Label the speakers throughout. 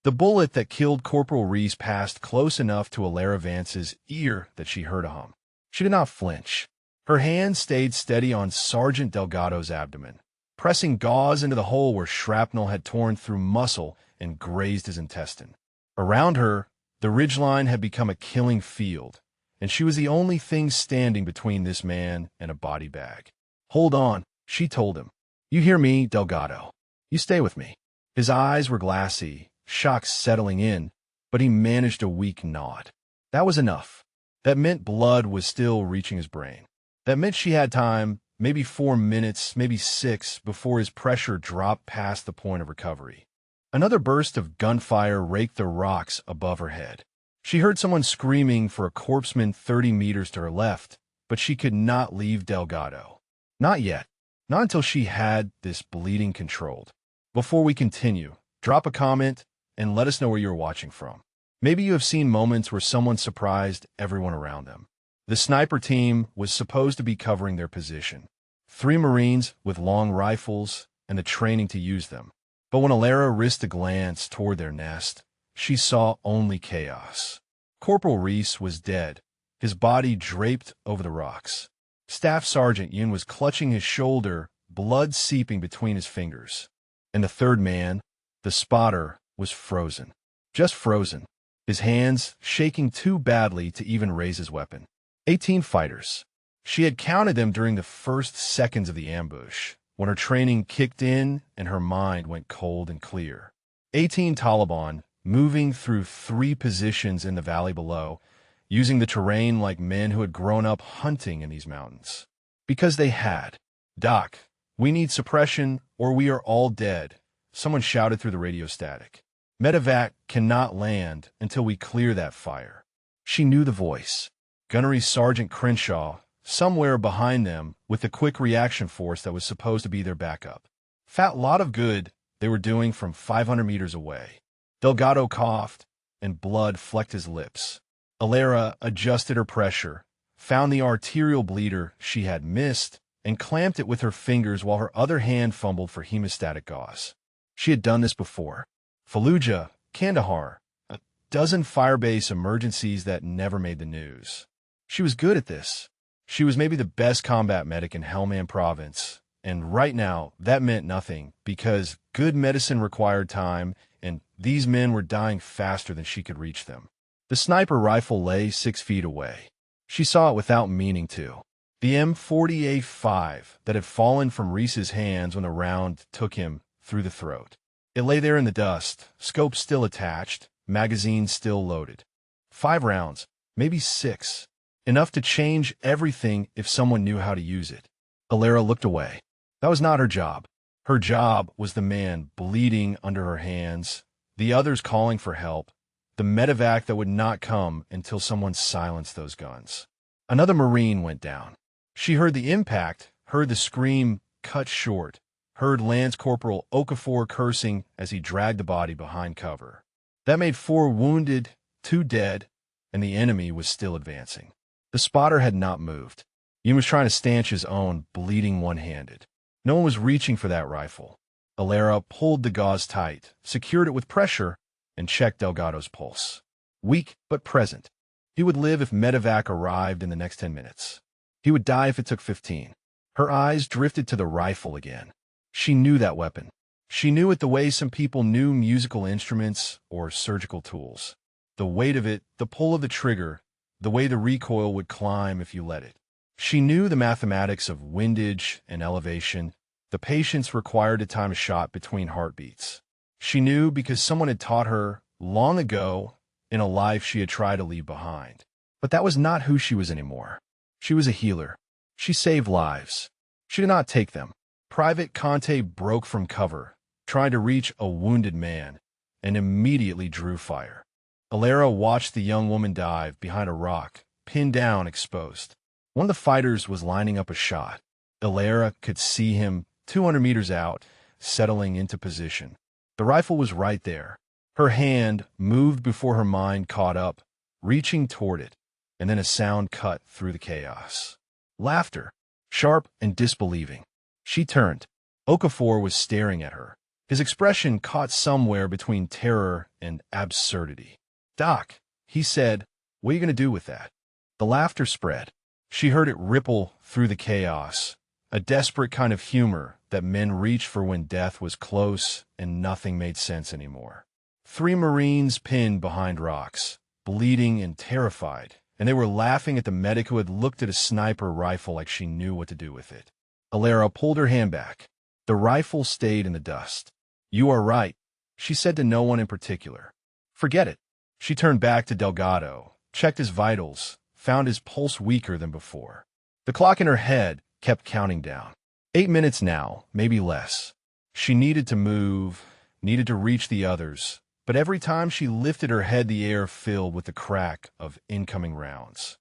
Speaker 1: The bullet that killed Corporal Reese passed close enough to Alara Vance's ear that she heard a hum. She did not flinch. Her hand stayed steady on Sergeant Delgado's abdomen, pressing gauze into the hole where shrapnel had torn through muscle and grazed his intestine. Around her, the ridgeline had become a killing field, and she was the only thing standing between this man and a body bag. "Hold on," she told him. "You hear me, Delgado. You stay with me." His eyes were glassy, shock settling in, but he managed a weak nod. That was enough. That meant blood was still reaching his brain. That meant she had time, maybe 4 minutes, maybe 6, before his pressure dropped past the point of recovery. Another burst of gunfire raked the rocks above her head. She heard someone screaming for a corpseman 30 meters to her left, but she could not leave Delgado. Not yet. Not until she had this bleeding controlled. Before we continue, drop a comment and let us know where you're watching from. Maybe you have seen moments where someone surprised everyone around them. The sniper team was supposed to be covering their position. 3 Marines with long rifles and the training to use them. But when Alara risked a glance toward their nest, she saw only chaos. Corporal Reese was dead, his body draped over the rocks. Staff Sergeant Yun was clutching his shoulder, blood seeping between his fingers. And the third man, the spotter, was frozen. Just frozen. His hands shaking too badly to even raise his weapon. 18 fighters. She had counted them during the first seconds of the ambush, when her training kicked in and her mind went cold and clear. 18 Taliban, moving through 3 positions in the valley below, using the terrain like men who had grown up hunting in these mountains. Because they had. "Doc, we need suppression or we are all dead," someone shouted through the radio static. "Medevac cannot land until we clear that fire." She knew the voice. Gunnery Sergeant Crenshaw, somewhere behind them with the quick reaction force that was supposed to be their backup. Fat lot of good they were doing from 500 meters away. Delgado coughed, and blood flecked his lips. Alara adjusted her pressure, found the arterial bleeder she had missed, and clamped it with her fingers while her other hand fumbled for hemostatic gauze. She had done this before. Fallujah, Kandahar, a dozen firebase emergencies that never made the news. She was good at this. She was maybe the best combat medic in Helmand Province, and right now that meant nothing because good medicine required time, and these men were dying faster than she could reach them. The sniper rifle lay 6 feet away. She saw it without meaning to. The M48-5 that had fallen from Reese's hands when the round took him through the throat. It lay there in the dust, scope still attached, magazine still loaded. 5 rounds, maybe 6. Enough to change everything if someone knew how to use it. Alara looked away. That was not her job. Her job was the man bleeding under her hands, the others calling for help, the medevac that would not come until someone silenced those guns. Another Marine went down. She heard the impact, heard the scream cut short, heard Lance Corporal Okafor cursing as he dragged the body behind cover. That made 4 wounded, 2 dead, and the enemy was still advancing. The spotter had not moved. Yun was trying to stanch his own, bleeding one-handed. No one was reaching for that rifle. Alara pulled the gauze tight, secured it with pressure, and checked Delgado's pulse. Weak, but present. He would live if medevac arrived in the next 10 minutes. He would die if it took 15. Her eyes drifted to the rifle again. She knew that weapon. She knew it the way some people knew musical instruments or surgical tools. The weight of it, the pull of the trigger, the way the recoil would climb if you let it. She knew the mathematics of windage and elevation, the patience required to time a shot between heartbeats. She knew because someone had taught her long ago in a life she had tried to leave behind. But that was not who she was anymore. She was a healer. She saved lives. She did not take them. Private Conte broke from cover, trying to reach a wounded man, and immediately drew fire. Alara watched the young woman dive behind a rock, pinned down, exposed. One of the fighters was lining up a shot. Alara could see him 200 meters out, settling into position. The rifle was right there. Her hand moved before her mind caught up, reaching toward it, and then a sound cut through the chaos. Laughter, sharp and disbelieving. She turned. Okafor was staring at her. His expression caught somewhere between terror and absurdity. "Doc," he said, "what are you going to do with that?" The laughter spread. She heard it ripple through the chaos, a desperate kind of humor that men reached for when death was close and nothing made sense anymore. 3 Marines pinned behind rocks, bleeding and terrified, and they were laughing at the medic who had looked at a sniper rifle like she knew what to do with it. Alara pulled her hand back. The rifle stayed in the dust. "You are right," she said to no one in particular. "Forget it." She turned back to Delgado, checked his vitals, found his pulse weaker than before. The clock in her head kept counting down. 8 minutes now, maybe less. She needed to move, needed to reach the others, but every time she lifted her head, the air filled with the crack of incoming rounds.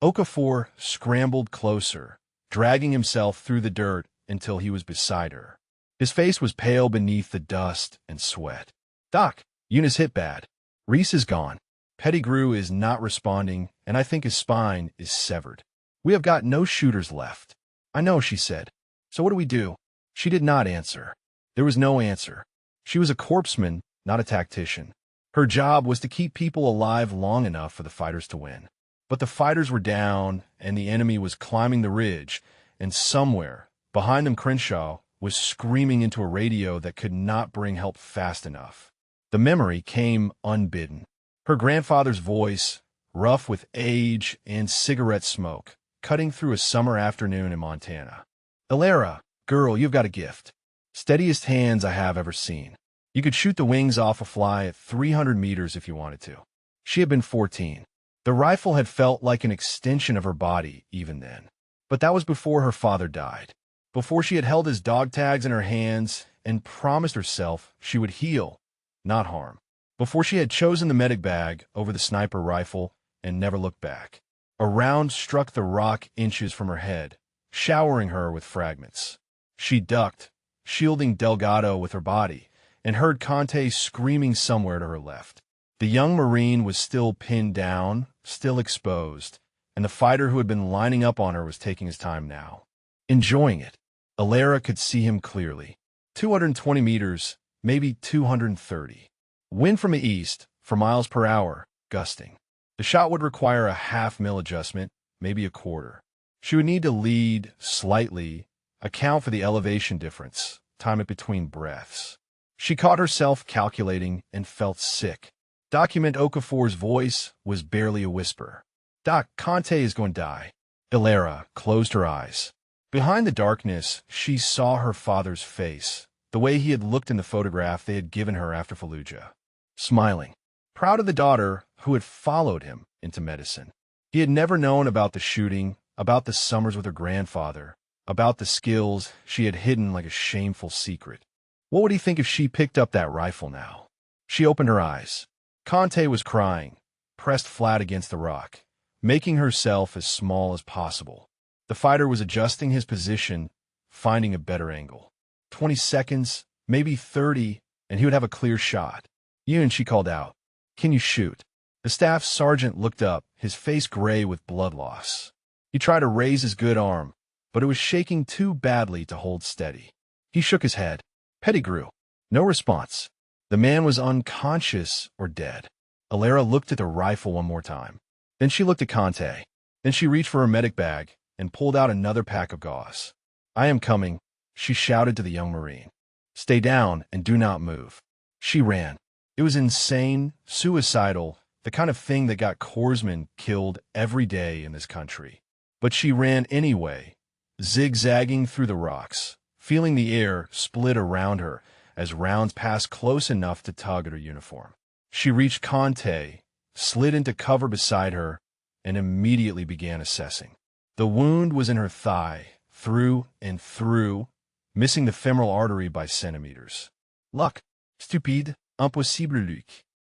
Speaker 1: Okafor scrambled closer, dragging himself through the dirt until he was beside her. His face was pale beneath the dust and sweat. "Doc, Eunice hit bad. Reese is gone. Pettigrew is not responding, and I think his spine is severed. We have got no shooters left." "I know," she said. "So what do we do?" She did not answer. There was no answer. She was a corpsman, not a tactician. Her job was to keep people alive long enough for the fighters to win. But the fighters were down, and the enemy was climbing the ridge, and somewhere, behind them, Crenshaw was screaming into a radio that could not bring help fast enough. The memory came unbidden. Her grandfather's voice, rough with age and cigarette smoke, cutting through a summer afternoon in Montana. "Alara, girl, you've got a gift. Steadiest hands I have ever seen. You could shoot the wings off a fly at 300 meters if you wanted to." She had been 14. The rifle had felt like an extension of her body even then. But that was before her father died, before she had held his dog tags in her hands and promised herself she would heal, not harm, before she had chosen the medic bag over the sniper rifle and never looked back. A round struck the rock inches from her head, showering her with fragments. She ducked, shielding Delgado with her body, and heard Conte screaming somewhere to her left. The young Marine was still pinned down, still exposed, and the fighter who had been lining up on her was taking his time now, enjoying it. Alara could see him clearly. 220 meters, maybe 230. Wind from the east, for miles per hour, gusting. The shot would require a half-mil adjustment, maybe a quarter. She would need to lead slightly, account for the elevation difference, time it between breaths. She caught herself calculating and felt sick. Document Okafor's voice was barely a whisper. "Doc, Conte is going to die." Alara closed her eyes. Behind the darkness, she saw her father's face, the way he had looked in the photograph they had given her after Fallujah. Smiling, proud of the daughter who had followed him into medicine. He had never known about the shooting, about the summers with her grandfather, about the skills she had hidden like a shameful secret. What would he think if she picked up that rifle now? She opened her eyes. Conte was crying, pressed flat against the rock, making herself as small as possible. The fighter was adjusting his position, finding a better angle. 20 seconds, maybe 30, and he would have a clear shot. "Yoon," she called out, "can you shoot?" The staff sergeant looked up, his face gray with blood loss. He tried to raise his good arm, but it was shaking too badly to hold steady. He shook his head. Pettigrew. No response. The man was unconscious or dead. Alara looked at the rifle one more time. Then she looked at Conte. Then she reached for her medic bag and pulled out another pack of gauze. "I am coming," she shouted to the young Marine. "Stay down and do not move." She ran. It was insane, suicidal, the kind of thing that got corpsmen killed every day in this country. But she ran anyway, zigzagging through the rocks, feeling the air split around her as rounds passed close enough to tug at her uniform. She reached Conte, slid into cover beside her, and immediately began assessing. The wound was in her thigh, through and through, missing the femoral artery by centimeters. "Luck, stupide, impossible, Luc."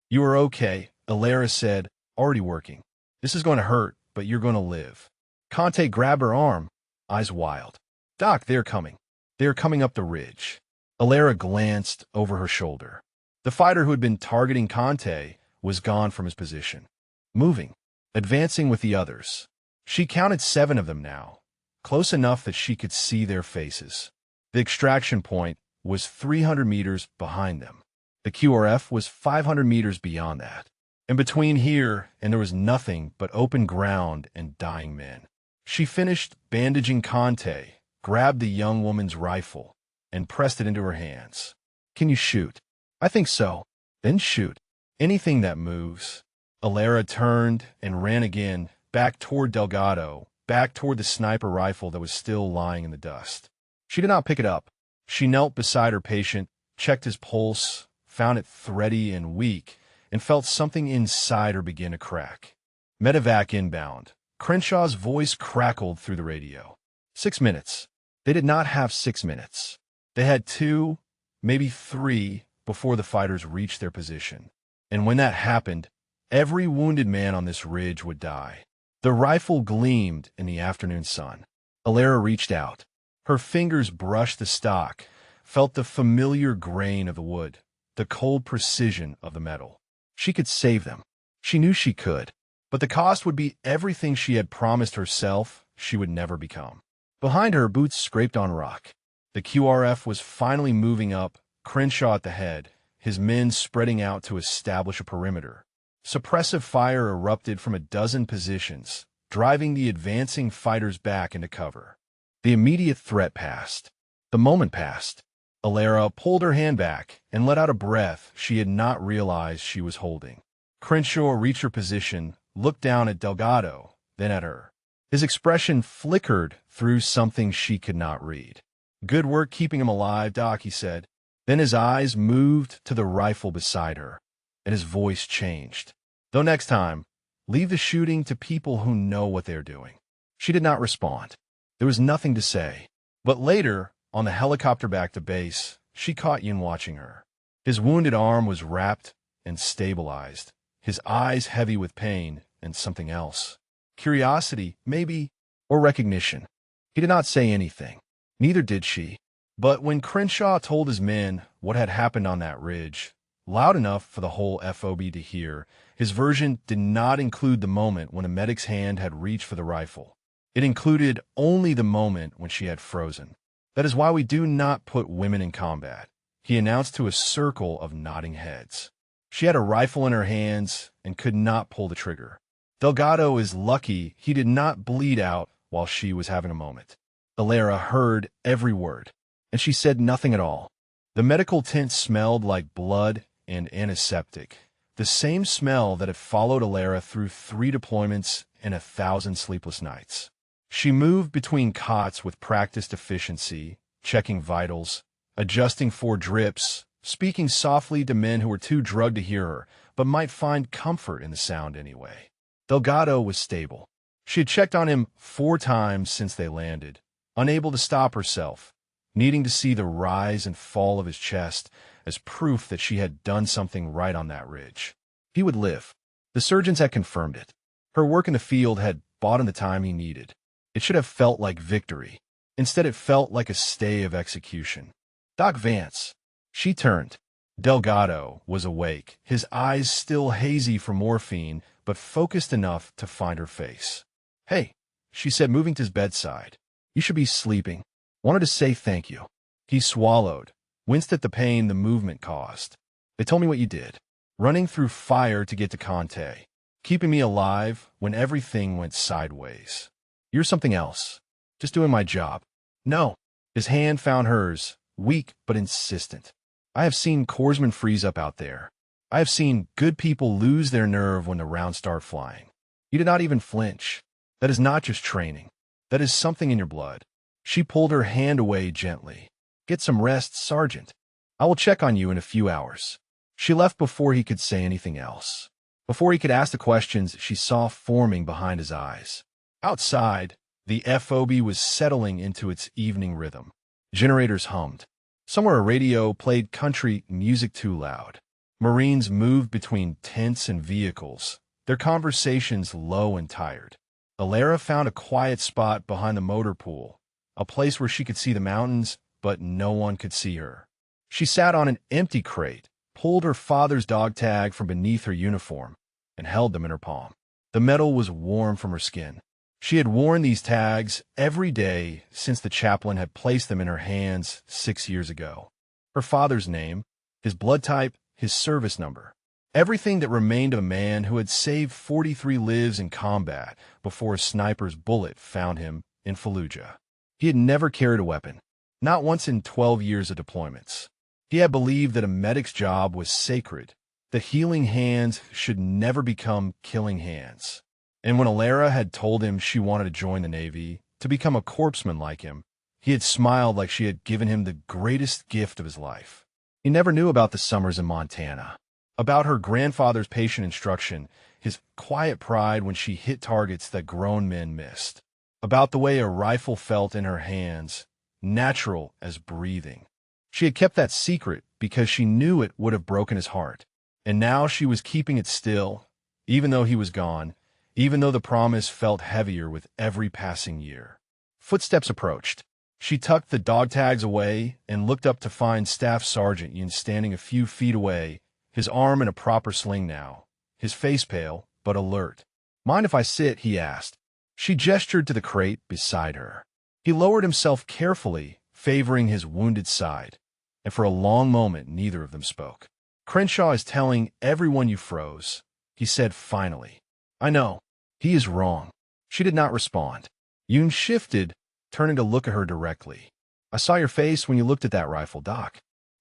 Speaker 1: "You are okay," Alara said, already working. "This is going to hurt, but you're going to live." Conte grabbed her arm, eyes wild. "Doc, they're coming. They're coming up the ridge." Alara glanced over her shoulder. The fighter who had been targeting Conte was gone from his position, moving, advancing with the others. She counted 7 of them now, close enough that she could see their faces. The extraction point, was 300 meters behind them. The QRF was 500 meters beyond that. In between here, and there was nothing but open ground and dying men. She finished bandaging Conte, grabbed the young woman's rifle, and pressed it into her hands. "Can you shoot?" "I think so." "Then shoot. Anything that moves." Alara turned and ran again, back toward Delgado, back toward the sniper rifle that was still lying in the dust. She did not pick it up. She knelt beside her patient, checked his pulse, found it thready and weak, and felt something inside her begin to crack. "Medevac inbound." Crenshaw's voice crackled through the radio. 6 minutes. They did not have 6 minutes. They had 2, maybe 3, before the fighters reached their position. And when that happened, every wounded man on this ridge would die. The rifle gleamed in the afternoon sun. Alara reached out. Her fingers brushed the stock, felt the familiar grain of the wood, the cold precision of the metal. She could save them. She knew she could. But the cost would be everything she had promised herself she would never become. Behind her, boots scraped on rock. The QRF was finally moving up, Crenshaw at the head, his men spreading out to establish a perimeter. Suppressive fire erupted from a dozen positions, driving the advancing fighters back into cover. The immediate threat passed. The moment passed. Alara pulled her hand back and let out a breath she had not realized she was holding. Crenshaw reached her position, looked down at Delgado, then at her. His expression flickered through something she could not read. "Good work keeping him alive, Doc," he said. Then his eyes moved to the rifle beside her, and his voice changed. "Though next time, leave the shooting to people who know what they're doing." She did not respond. There was nothing to say. But later, on the helicopter back to base, she caught Yin watching her. His wounded arm was wrapped and stabilized, his eyes heavy with pain and something else. Curiosity, maybe, or recognition. He did not say anything. Neither did she. But when Crenshaw told his men what had happened on that ridge, loud enough for the whole FOB to hear, his version did not include the moment when a medic's hand had reached for the rifle. It included only the moment when she had frozen. "That is why we do not put women in combat," he announced to a circle of nodding heads. She had a rifle in her hands and could not pull the trigger. Delgado is lucky he did not bleed out while she was having a moment. Alara heard every word, and she said nothing at all. The medical tent smelled like blood and antiseptic, the same smell that had followed Alara through 3 deployments and 1,000 sleepless nights. She moved between cots with practiced efficiency, checking vitals, adjusting for drips, speaking softly to men who were too drugged to hear her, but might find comfort in the sound anyway. Delgado was stable. She had checked on him 4 times since they landed, unable to stop herself, needing to see the rise and fall of his chest as proof that she had done something right on that ridge. He would live. The surgeons had confirmed it. Her work in the field had bought him the time he needed. It should have felt like victory. Instead, it felt like a stay of execution. "Doc Vance." She turned. Delgado was awake, his eyes still hazy from morphine, but focused enough to find her face. "Hey," she said, moving to his bedside. "You should be sleeping. Wanted to say thank you." He swallowed, winced at the pain the movement caused. "They told me what you did. Running through fire to get to Conte. Keeping me alive when everything went sideways. You're something else. Just doing my job." "No." His hand found hers, weak but insistent. "I have seen corpsmen freeze up out there. I have seen good people lose their nerve when the rounds start flying. You did not even flinch. That is not just training. That is something in your blood." She pulled her hand away gently. "Get some rest, Sergeant. I will check on you in a few hours." She left before he could say anything else. Before he could ask the questions she saw forming behind his eyes. Outside, the FOB was settling into its evening rhythm. Generators hummed. Somewhere a radio played country music too loud. Marines moved between tents and vehicles, their conversations low and tired. Alara found a quiet spot behind the motor pool, a place where she could see the mountains, but no one could see her. She sat on an empty crate, pulled her father's dog tag from beneath her uniform, and held them in her palm. The metal was warm from her skin. She had worn these tags every day since the chaplain had placed them in her hands 6 years ago. Her father's name, his blood type, his service number. Everything that remained of a man who had saved 43 lives in combat before a sniper's bullet found him in Fallujah. He had never carried a weapon, not once in 12 years of deployments. He had believed that a medic's job was sacred, that healing hands should never become killing hands. And when Alara had told him she wanted to join the Navy, to become a corpsman like him, he had smiled like she had given him the greatest gift of his life. He never knew about the summers in Montana, about her grandfather's patient instruction, his quiet pride when she hit targets that grown men missed, about the way a rifle felt in her hands, natural as breathing. She had kept that secret because she knew it would have broken his heart, and now she was keeping it still, even though he was gone, even though the promise felt heavier with every passing year. Footsteps approached. She tucked the dog tags away and looked up to find Staff Sergeant Yun standing a few feet away, his arm in a proper sling now, his face pale but alert. "Mind if I sit?" he asked. She gestured to the crate beside her. He lowered himself carefully, favoring his wounded side, and for a long moment neither of them spoke. "Crenshaw is telling everyone you froze," he said finally. "I know. He is wrong." She did not respond. Yoon shifted, turning to look at her directly. "I saw your face when you looked at that rifle, Doc.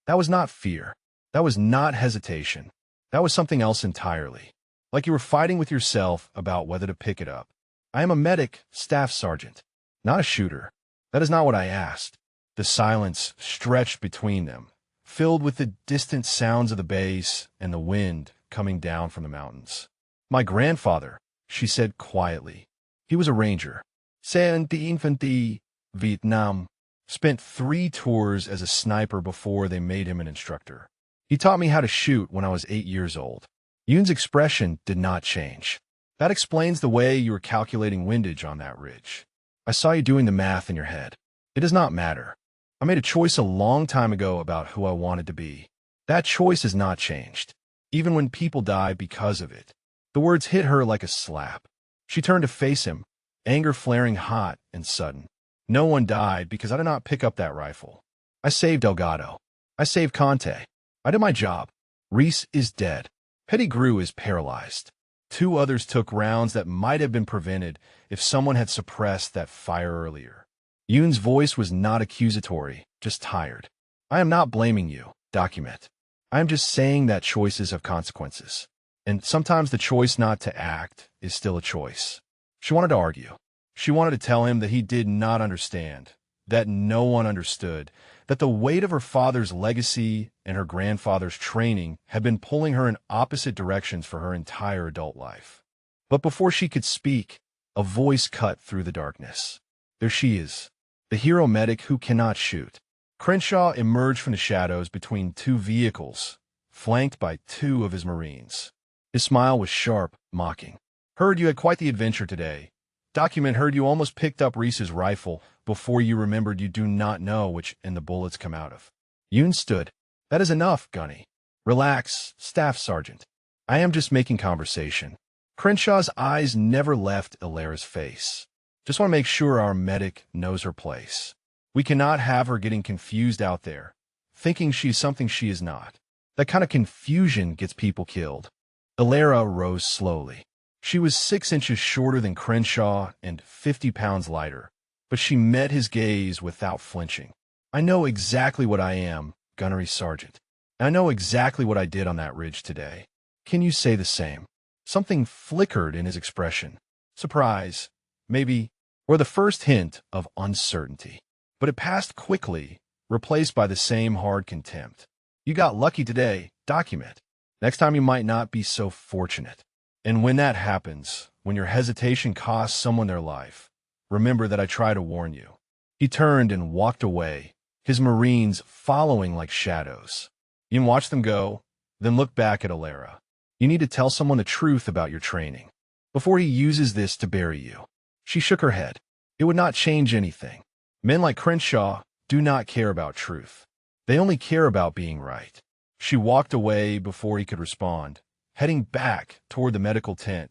Speaker 1: That was not fear. That was not hesitation. That was something else entirely. Like you were fighting with yourself about whether to pick it up. I am a medic, Staff Sergeant, not a shooter. That is not what I asked." The silence stretched between them, filled with the distant sounds of the base and the wind coming down from the mountains. "My grandfather," she said quietly. "He was a ranger. Senti Infantry, Vietnam. Spent 3 tours as a sniper before they made him an instructor. He taught me how to shoot when I was 8 years old." Yoon's expression did not change. "That explains the way you were calculating windage on that ridge. I saw you doing the math in your head. It does not matter. I made a choice a long time ago about who I wanted to be. That choice has not changed, even when people die because of it." The words hit her like a slap. She turned to face him, anger flaring hot and sudden. "No one died because I did not pick up that rifle. I saved Delgado. I saved Conte. I did my job. Reese is dead. Pettigrew is paralyzed. 2 others took rounds that might have been prevented if someone had suppressed that fire earlier." Yoon's voice was not accusatory, just tired. "I am not blaming you, document. I am just saying that choices have consequences. And sometimes the choice not to act is still a choice." She wanted to argue. She wanted to tell him that he did not understand, that no one understood, that the weight of her father's legacy and her grandfather's training had been pulling her in opposite directions for her entire adult life. But before she could speak, a voice cut through the darkness. There she is, the hero medic who cannot shoot. Crenshaw emerged from the shadows between 2 vehicles, flanked by 2 of his Marines. His smile was sharp, mocking. "Heard you had quite the adventure today. Document heard you almost picked up Reese's rifle before you remembered you do not know which end the bullets come out of." Yoon stood. "That is enough, Gunny. Relax, Staff Sergeant. I am just making conversation." Crenshaw's eyes never left Alara's face. "Just want to make sure our medic knows her place. We cannot have her getting confused out there, thinking she's something she is not. That kind of confusion gets people killed." Alara rose slowly. She was 6 inches shorter than Crenshaw and 50 pounds lighter, but she met his gaze without flinching. "I know exactly what I am, Gunnery Sergeant. I know exactly what I did on that ridge today. Can you say the same?" Something flickered in his expression. Surprise, maybe, or the first hint of uncertainty. But it passed quickly, replaced by the same hard contempt. "You got lucky today, document. Next time you might not be so fortunate. And when that happens, when your hesitation costs someone their life, remember that I try to warn you." He turned and walked away, his Marines following like shadows. You can watch them go, then look back at Alara. "You need to tell someone the truth about your training, before he uses this to bury you." She shook her head. It would not change anything. Men like Crenshaw do not care about truth. They only care about being right. She walked away before he could respond, heading back toward the medical tent,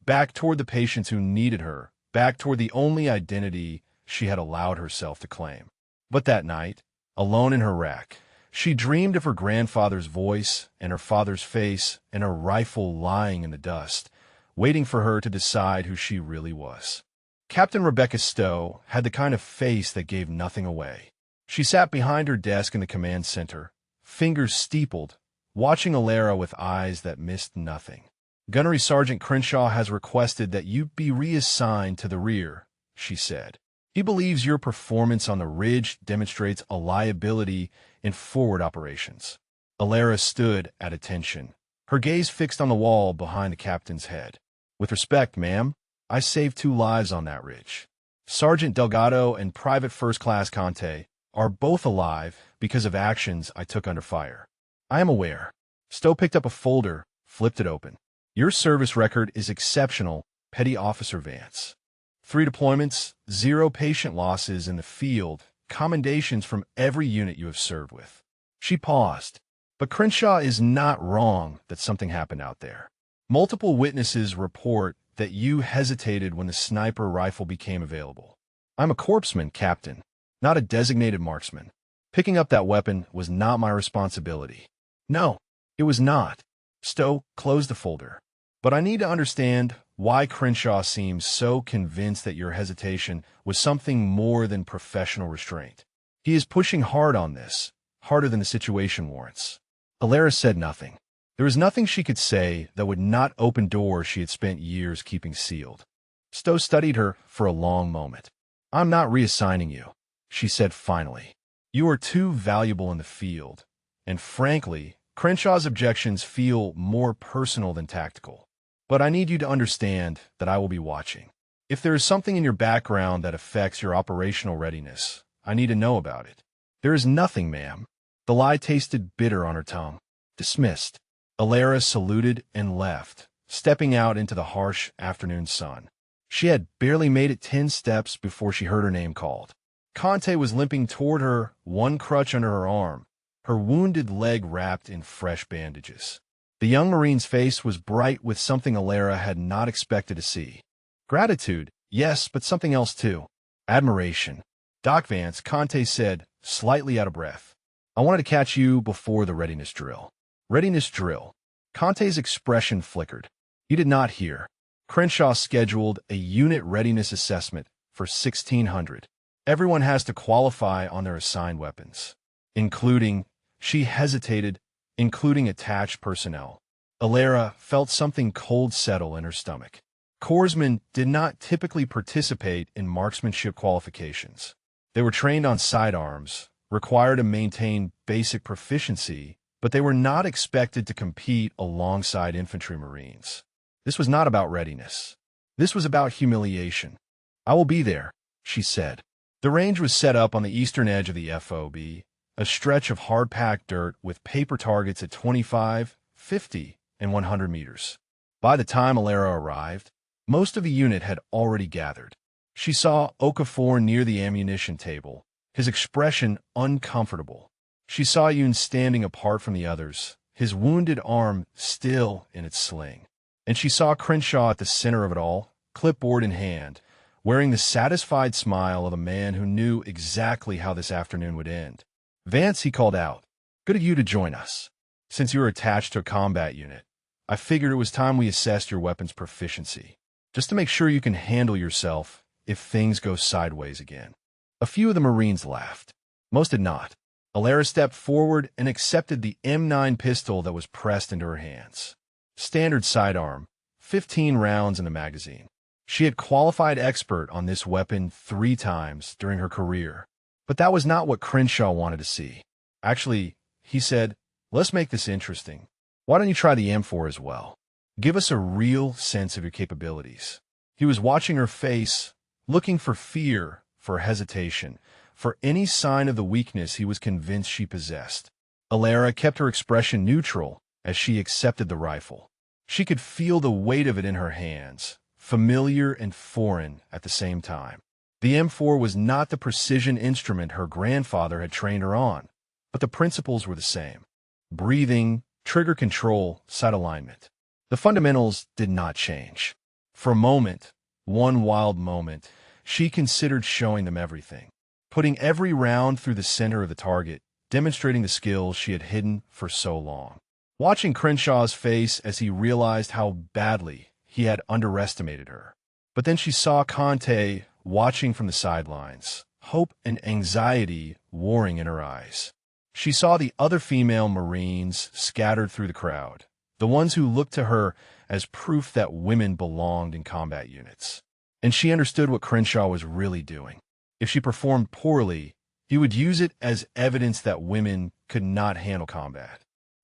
Speaker 1: back toward the patients who needed her, back toward the only identity she had allowed herself to claim. But that night, alone in her rack, She dreamed of her grandfather's voice and her father's face and a rifle lying in the dust, waiting for her to decide who she really was. Captain Rebecca Stowe had the kind of face that gave nothing away. She sat behind her desk in the command center, fingers steepled, watching Alara with eyes that missed nothing. "Gunnery Sergeant Crenshaw has requested that you be reassigned to the rear," she said. "He believes your performance on the ridge demonstrates a liability in forward operations." Alara stood at attention, her gaze fixed on the wall behind the captain's head. "With respect, ma'am, I saved 2 lives on that ridge. Sergeant Delgado and Private First Class Conte are both alive because of actions I took under fire." "I am aware." Stowe picked up a folder, flipped it open. "Your service record is exceptional, Petty Officer Vance. 3 deployments, 0 patient losses in the field, commendations from every unit you have served with." She paused. "But Crenshaw is not wrong that something happened out there. Multiple witnesses report that you hesitated when the sniper rifle became available." "I'm a corpsman, Captain, not a designated marksman. Picking up that weapon was not my responsibility." "No, it was not." Stowe closed the folder. "But I need to understand why Crenshaw seems so convinced that your hesitation was something more than professional restraint. He is pushing hard on this, harder than the situation warrants." Alara said nothing. There was nothing she could say that would not open doors she had spent years keeping sealed. Stowe studied her for a long moment. "I'm not reassigning you," she said finally. "You are too valuable in the field, and frankly, Crenshaw's objections feel more personal than tactical. But I need you to understand that I will be watching. If there is something in your background that affects your operational readiness, I need to know about it." "There is nothing, ma'am." The lie tasted bitter on her tongue. "Dismissed." Alara saluted and left, stepping out into the harsh afternoon sun. She had barely made it 10 steps before she heard her name called. Conte was limping toward her, one crutch under her arm, her wounded leg wrapped in fresh bandages. The young Marine's face was bright with something Alara had not expected to see. Gratitude, yes, but something else too. Admiration. "Doc Vance," Conte said, slightly out of breath. "I wanted to catch you before the readiness drill." "Readiness drill." Conte's expression flickered. He did not hear. Crenshaw scheduled a unit readiness assessment for 1600. Everyone has to qualify on their assigned weapons, including, she hesitated, including attached personnel. Alara felt something cold settle in her stomach. Corpsmen did not typically participate in marksmanship qualifications. They were trained on sidearms, required to maintain basic proficiency, but they were not expected to compete alongside infantry Marines. This was not about readiness. This was about humiliation. "I will be there," she said. The range was set up on the eastern edge of the FOB, a stretch of hard-packed dirt with paper targets at 25, 50, and 100 meters. By the time Alara arrived, most of the unit had already gathered. She saw Okafor near the ammunition table, his expression uncomfortable. She saw Yoon standing apart from the others, his wounded arm still in its sling. And she saw Crenshaw at the center of it all, clipboard in hand, wearing the satisfied smile of a man who knew exactly how this afternoon would end. "Vance," he called out, "good of you to join us. Since you are attached to a combat unit, I figured it was time we assessed your weapons proficiency, just to make sure you can handle yourself if things go sideways again." A few of the Marines laughed. Most did not. Alara stepped forward and accepted the M9 pistol that was pressed into her hands. Standard sidearm, 15 rounds in the magazine. She had qualified expert on this weapon 3 times during her career. But that was not what Crenshaw wanted to see. "Actually," he said, "let's make this interesting. Why don't you try the M4 as well? Give us a real sense of your capabilities." He was watching her face, looking for fear, for hesitation, for any sign of the weakness he was convinced she possessed. Alara kept her expression neutral as she accepted the rifle. She could feel the weight of it in her hands, familiar and foreign at the same time. The M4 was not the precision instrument her grandfather had trained her on, but the principles were the same. Breathing, trigger control, sight alignment. The fundamentals did not change. For a moment, one wild moment, she considered showing them everything. Putting every round through the center of the target, demonstrating the skills she had hidden for so long. Watching Crenshaw's face as he realized how badly he had underestimated her. But then she saw Conte watching from the sidelines, hope and anxiety warring in her eyes. She saw the other female Marines scattered through the crowd, the ones who looked to her as proof that women belonged in combat units. And she understood what Crenshaw was really doing. If she performed poorly, he would use it as evidence that women could not handle combat.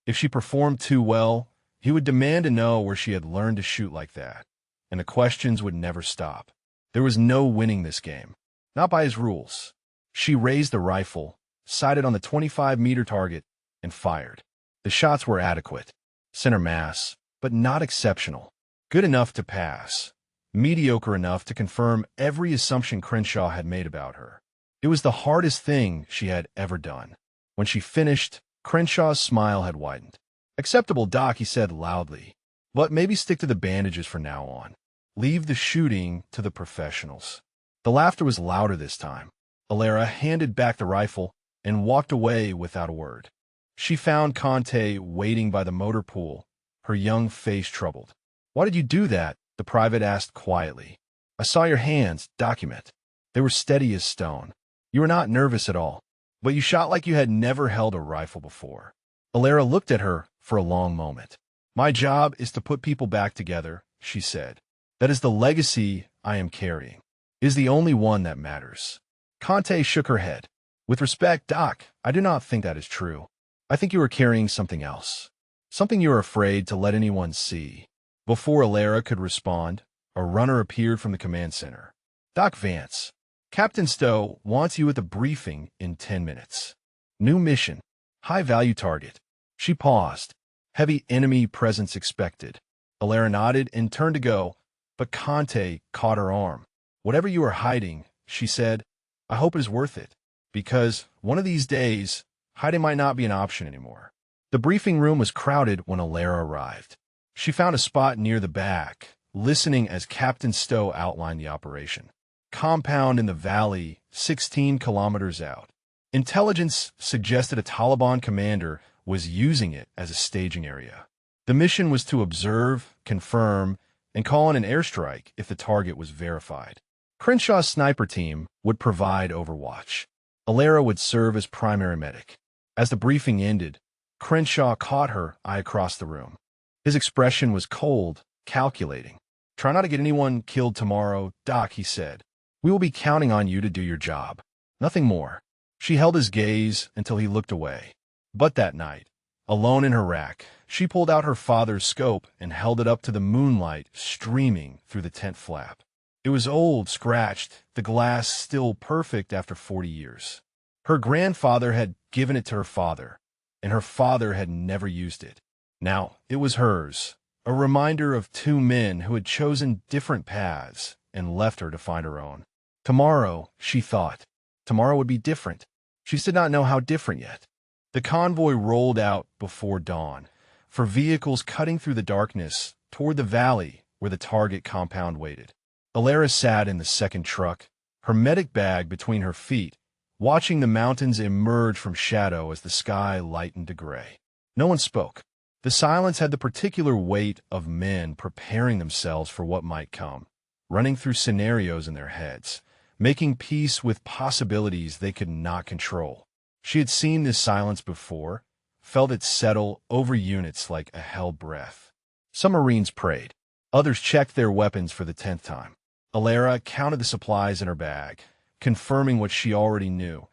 Speaker 1: If she performed too well, he would demand to know where she had learned to shoot like that, and the questions would never stop. There was no winning this game, not by his rules. She raised the rifle, sighted on the 25-meter target, and fired. The shots were adequate, center mass, but not exceptional. Good enough to pass, mediocre enough to confirm every assumption Crenshaw had made about her. It was the hardest thing she had ever done. When she finished, Crenshaw's smile had widened. "Acceptable, Doc," he said loudly. "But maybe stick to the bandages from now on. Leave the shooting to the professionals." The laughter was louder this time. Alara handed back the rifle and walked away without a word. She found Conte waiting by the motor pool, her young face troubled. "Why did you do that?" the private asked quietly. "I saw your hands, document. They were steady as stone. You were not nervous at all, but you shot like you had never held a rifle before." Alara looked at her for a long moment. "My job is to put people back together," she said. "That is the legacy I am carrying. It is the only one that matters." Conte shook her head. "With respect, Doc, I do not think that is true. I think you are carrying something else. Something you are afraid to let anyone see." Before Alara could respond, a runner appeared from the command center. "Doc Vance, Captain Stowe wants you at the briefing in 10 minutes. New mission, high-value target." She paused. Heavy enemy presence expected. Alara nodded and turned to go, but Conte caught her arm. "Whatever you are hiding," she said, "I hope it is worth it, because one of these days, hiding might not be an option anymore." The briefing room was crowded when Alara arrived. She found a spot near the back, listening as Captain Stowe outlined the operation. Compound in the valley, 16 kilometers out. Intelligence suggested a Taliban commander was using it as a staging area. The mission was to observe, confirm, and call in an airstrike if the target was verified. Crenshaw's sniper team would provide overwatch. Alara would serve as primary medic. As the briefing ended, Crenshaw caught her eye across the room. His expression was cold, calculating. "Try not to get anyone killed tomorrow, Doc," he said. "We will be counting on you to do your job. Nothing more." She held his gaze until he looked away. But that night, alone in her rack, she pulled out her father's scope and held it up to the moonlight streaming through the tent flap. It was old, scratched, the glass still perfect after 40 years. Her grandfather had given it to her father, and her father had never used it. Now it was hers, a reminder of two men who had chosen different paths and left her to find her own. Tomorrow, she thought, tomorrow would be different. She did not know how different yet. The convoy rolled out before dawn, for vehicles cutting through the darkness toward the valley where the target compound waited. Alara sat in the second truck, her medic bag between her feet, watching the mountains emerge from shadow as the sky lightened to gray. No one spoke. The silence had the particular weight of men preparing themselves for what might come, running through scenarios in their heads, making peace with possibilities they could not control. She had seen this silence before, felt it settle over units like a held breath. Some Marines prayed. Others checked their weapons for the 10th time. Alara counted the supplies in her bag, confirming what she already knew.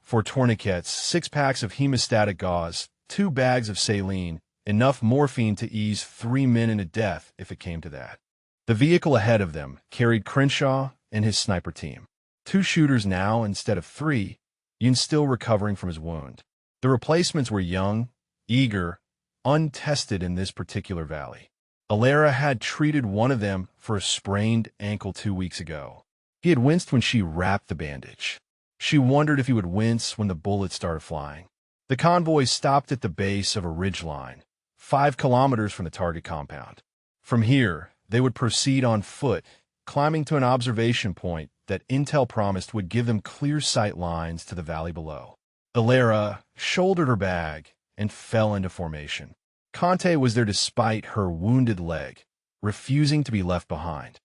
Speaker 1: 4 tourniquets, 6 packs of hemostatic gauze, 2 bags of saline, enough morphine to ease 3 men into death if it came to that. The vehicle ahead of them carried Crenshaw and his sniper team. 2 shooters now instead of 3, Yun still recovering from his wound. The replacements were young, eager, untested in this particular valley. Alara had treated one of them for a sprained ankle 2 weeks ago. He had winced when she wrapped the bandage. She wondered if he would wince when the bullets started flying. The convoy stopped at the base of a ridgeline, 5 kilometers from the target compound. From here, they would proceed on foot, climbing to an observation point that intel promised would give them clear sight lines to the valley below. Alara shouldered her bag and fell into formation. Conte was there despite her wounded leg, refusing to be left behind.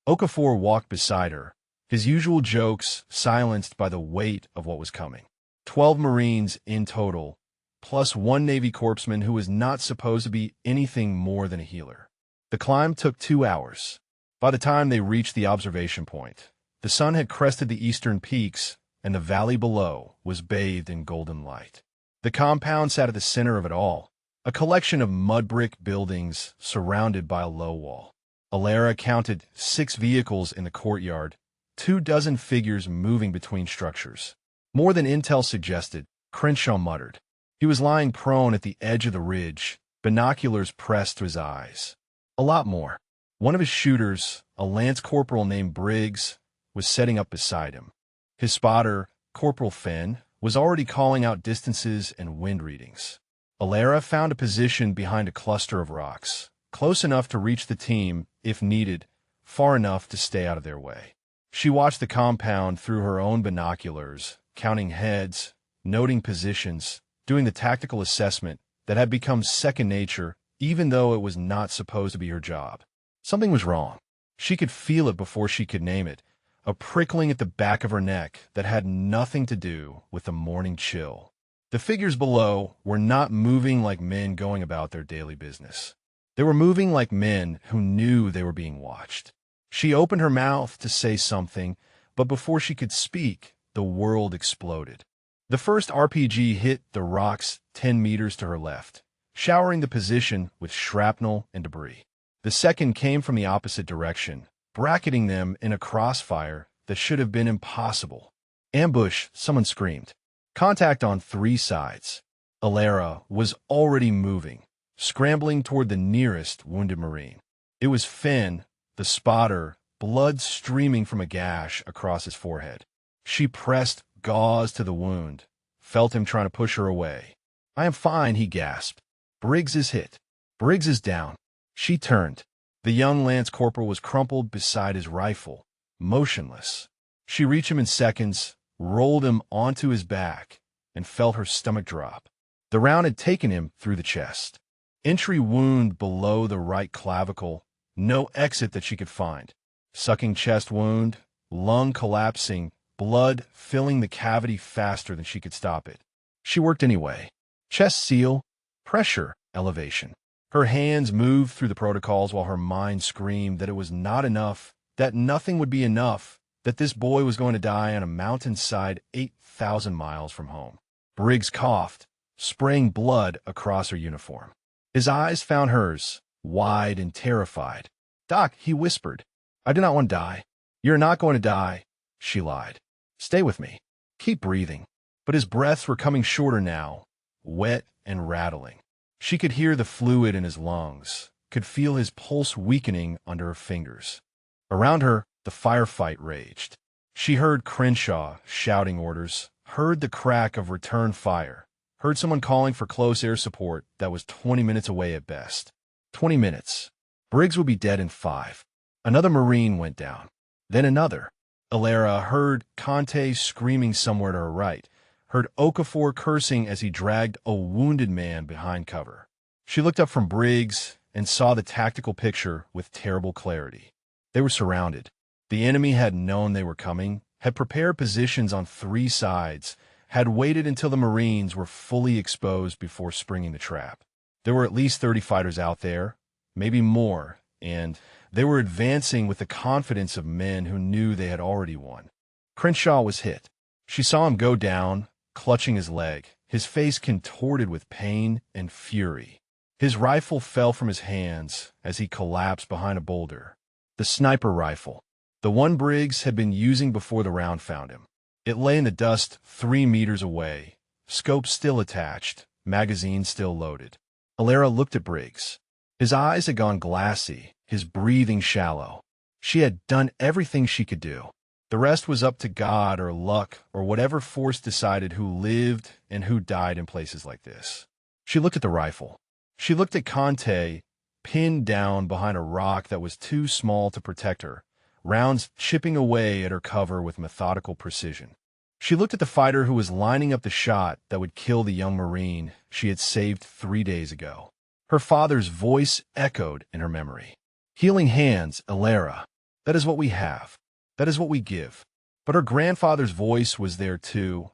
Speaker 1: Okafor walked beside her, his usual jokes silenced by the weight of what was coming. 12 Marines in total, plus one Navy corpsman who was not supposed to be anything more than a healer. The climb took 2 hours. By the time they reached the observation point, the sun had crested the eastern peaks, and the valley below was bathed in golden light. The compound sat at the center of it all, a collection of mud brick buildings surrounded by a low wall. Alara counted 6 vehicles in the courtyard, 24 figures moving between structures. More than intel suggested, Crenshaw muttered. He was lying prone at the edge of the ridge, binoculars pressed to his eyes. A lot more. One of his shooters, a lance corporal named Briggs, was setting up beside him. His spotter, Corporal Fenn, was already calling out distances and wind readings. Alara found a position behind a cluster of rocks, close enough to reach the team, if needed, far enough to stay out of their way. She watched the compound through her own binoculars, counting heads, noting positions, doing the tactical assessment that had become second nature, even though it was not supposed to be her job. Something was wrong. She could feel it before she could name it, a prickling at the back of her neck that had nothing to do with the morning chill. The figures below were not moving like men going about their daily business. They were moving like men who knew they were being watched. She opened her mouth to say something, but before she could speak, the world exploded. The first RPG hit the rocks 10 meters to her left, showering the position with shrapnel and debris. The second came from the opposite direction, bracketing them in a crossfire that should have been impossible. Ambush, someone screamed. Contact on 3 sides. Alara was already moving, scrambling toward the nearest wounded Marine. It was Fenn, the spotter, blood streaming from a gash across his forehead. She pressed gauze to the wound, felt him trying to push her away. "I am fine," he gasped. "Briggs is hit. Briggs is down." She turned. The young lance corporal was crumpled beside his rifle, motionless. She reached him in seconds, rolled him onto his back, and felt her stomach drop. The round had taken him through the chest. Entry wound below the right clavicle, no exit that she could find. Sucking chest wound, lung collapsing, blood filling the cavity faster than she could stop it. She worked anyway. Chest seal, pressure, elevation. Her hands moved through the protocols while her mind screamed that it was not enough, that nothing would be enough, that this boy was going to die on a mountainside 8,000 miles from home. Briggs coughed, spraying blood across her uniform. His eyes found hers, wide and terrified. "Doc," he whispered, "I do not want to die." "You're not going to die," she lied. "Stay with me. Keep breathing." But his breaths were coming shorter now, wet and rattling. She could hear the fluid in his lungs, could feel his pulse weakening under her fingers. Around her, the firefight raged. She heard Crenshaw shouting orders, heard the crack of return fire, heard someone calling for close air support that was 20 minutes away at best. 20 minutes. Briggs would be dead in 5. Another Marine went down. Then another. Alara heard Conte screaming somewhere to her right, heard Okafor cursing as he dragged a wounded man behind cover. She looked up from Briggs and saw the tactical picture with terrible clarity. They were surrounded. The enemy had known they were coming, had prepared positions on 3 sides, had waited until the Marines were fully exposed before springing the trap. There were at least 30 fighters out there, maybe more, and they were advancing with the confidence of men who knew they had already won. Crenshaw was hit. She saw him go down, clutching his leg, his face contorted with pain and fury. His rifle fell from his hands as he collapsed behind a boulder. The sniper rifle, the one Briggs had been using before the round found him. It lay in the dust 3 meters away, scope still attached, magazine still loaded. Alara looked at Briggs. His eyes had gone glassy, his breathing shallow. She had done everything she could do. The rest was up to God or luck or whatever force decided who lived and who died in places like this. She looked at the rifle. She looked at Conte, pinned down behind a rock that was too small to protect her, rounds chipping away at her cover with methodical precision. She looked at the fighter who was lining up the shot that would kill the young Marine she had saved 3 days ago. Her father's voice echoed in her memory. Healing hands, Alara. That is what we have. That is what we give. But her grandfather's voice was there too,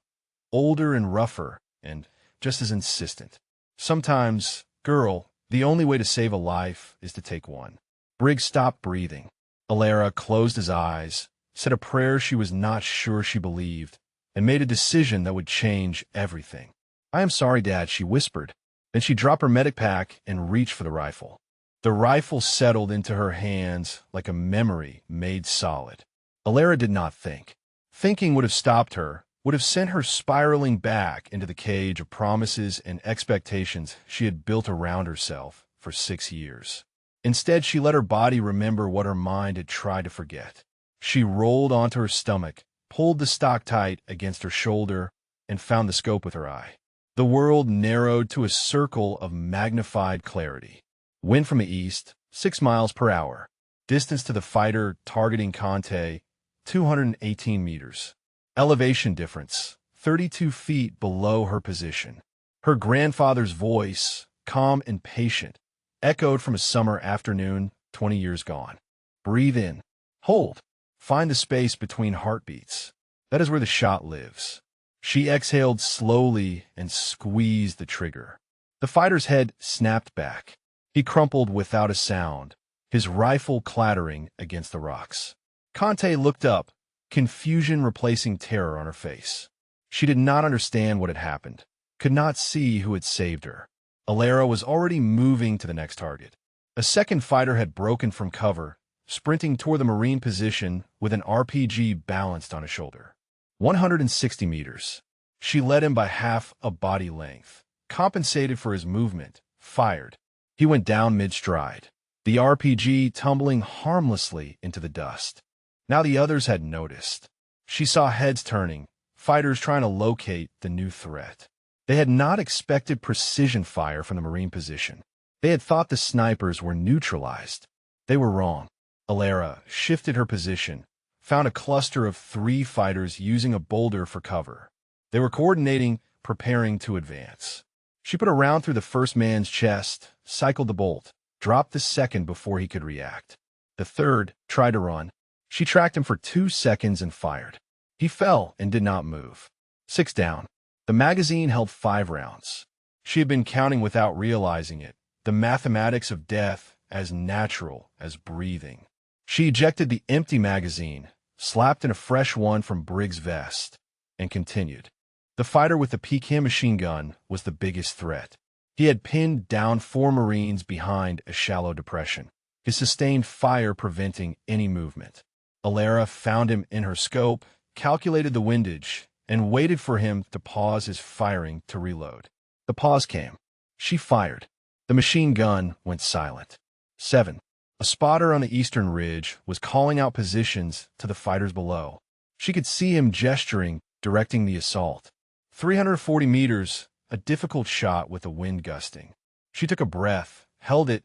Speaker 1: older and rougher, and just as insistent. Sometimes, girl, the only way to save a life is to take one. Briggs stopped breathing. Alara closed his eyes, said a prayer she was not sure she believed, and made a decision that would change everything. I am sorry, Dad, she whispered. Then she dropped her medic pack and reached for the rifle. The rifle settled into her hands like a memory made solid. Alara did not think. Thinking would have stopped her, would have sent her spiraling back into the cage of promises and expectations she had built around herself for 6 years. Instead, she let her body remember what her mind had tried to forget. She rolled onto her stomach, pulled the stock tight against her shoulder, and found the scope with her eye. The world narrowed to a circle of magnified clarity. Wind from the east, 6 miles per hour. Distance to the fighter targeting Conte, 218 meters. Elevation difference, 32 feet below her position. Her grandfather's voice, calm and patient, echoed from a summer afternoon 20 years gone. Breathe in. Hold. Find the space between heartbeats. That is where the shot lives. She exhaled slowly and squeezed the trigger. The fighter's head snapped back. He crumpled without a sound, his rifle clattering against the rocks. Conte looked up, confusion replacing terror on her face. She did not understand what had happened, could not see who had saved her. Alara was already moving to the next target. A second fighter had broken from cover, sprinting toward the Marine position with an RPG balanced on his shoulder. 160 meters. She led him by half a body length, compensated for his movement, fired. He went down mid-stride, the RPG tumbling harmlessly into the dust. Now the others had noticed. She saw heads turning, fighters trying to locate the new threat. They had not expected precision fire from the Marine position. They had thought the snipers were neutralized. They were wrong. Alara shifted her position, found a cluster of 3 fighters using a boulder for cover. They were coordinating, preparing to advance. She put a round through the first man's chest, cycled the bolt, dropped the second before he could react. The third tried to run. She tracked him for 2 seconds and fired. He fell and did not move. 6 down. The magazine held 5 rounds. She had been counting without realizing it, the mathematics of death as natural as breathing. She ejected the empty magazine, slapped in a fresh one from Briggs' vest, and continued. The fighter with the Pecan machine gun was the biggest threat. He had pinned down 4 Marines behind a shallow depression, his sustained fire preventing any movement. Alara found him in her scope, calculated the windage, and waited for him to pause his firing to reload. The pause came. She fired. The machine gun went silent. 7. A spotter on the eastern ridge was calling out positions to the fighters below. She could see him gesturing, directing the assault. 340 meters, a difficult shot with the wind gusting. She took a breath, held it,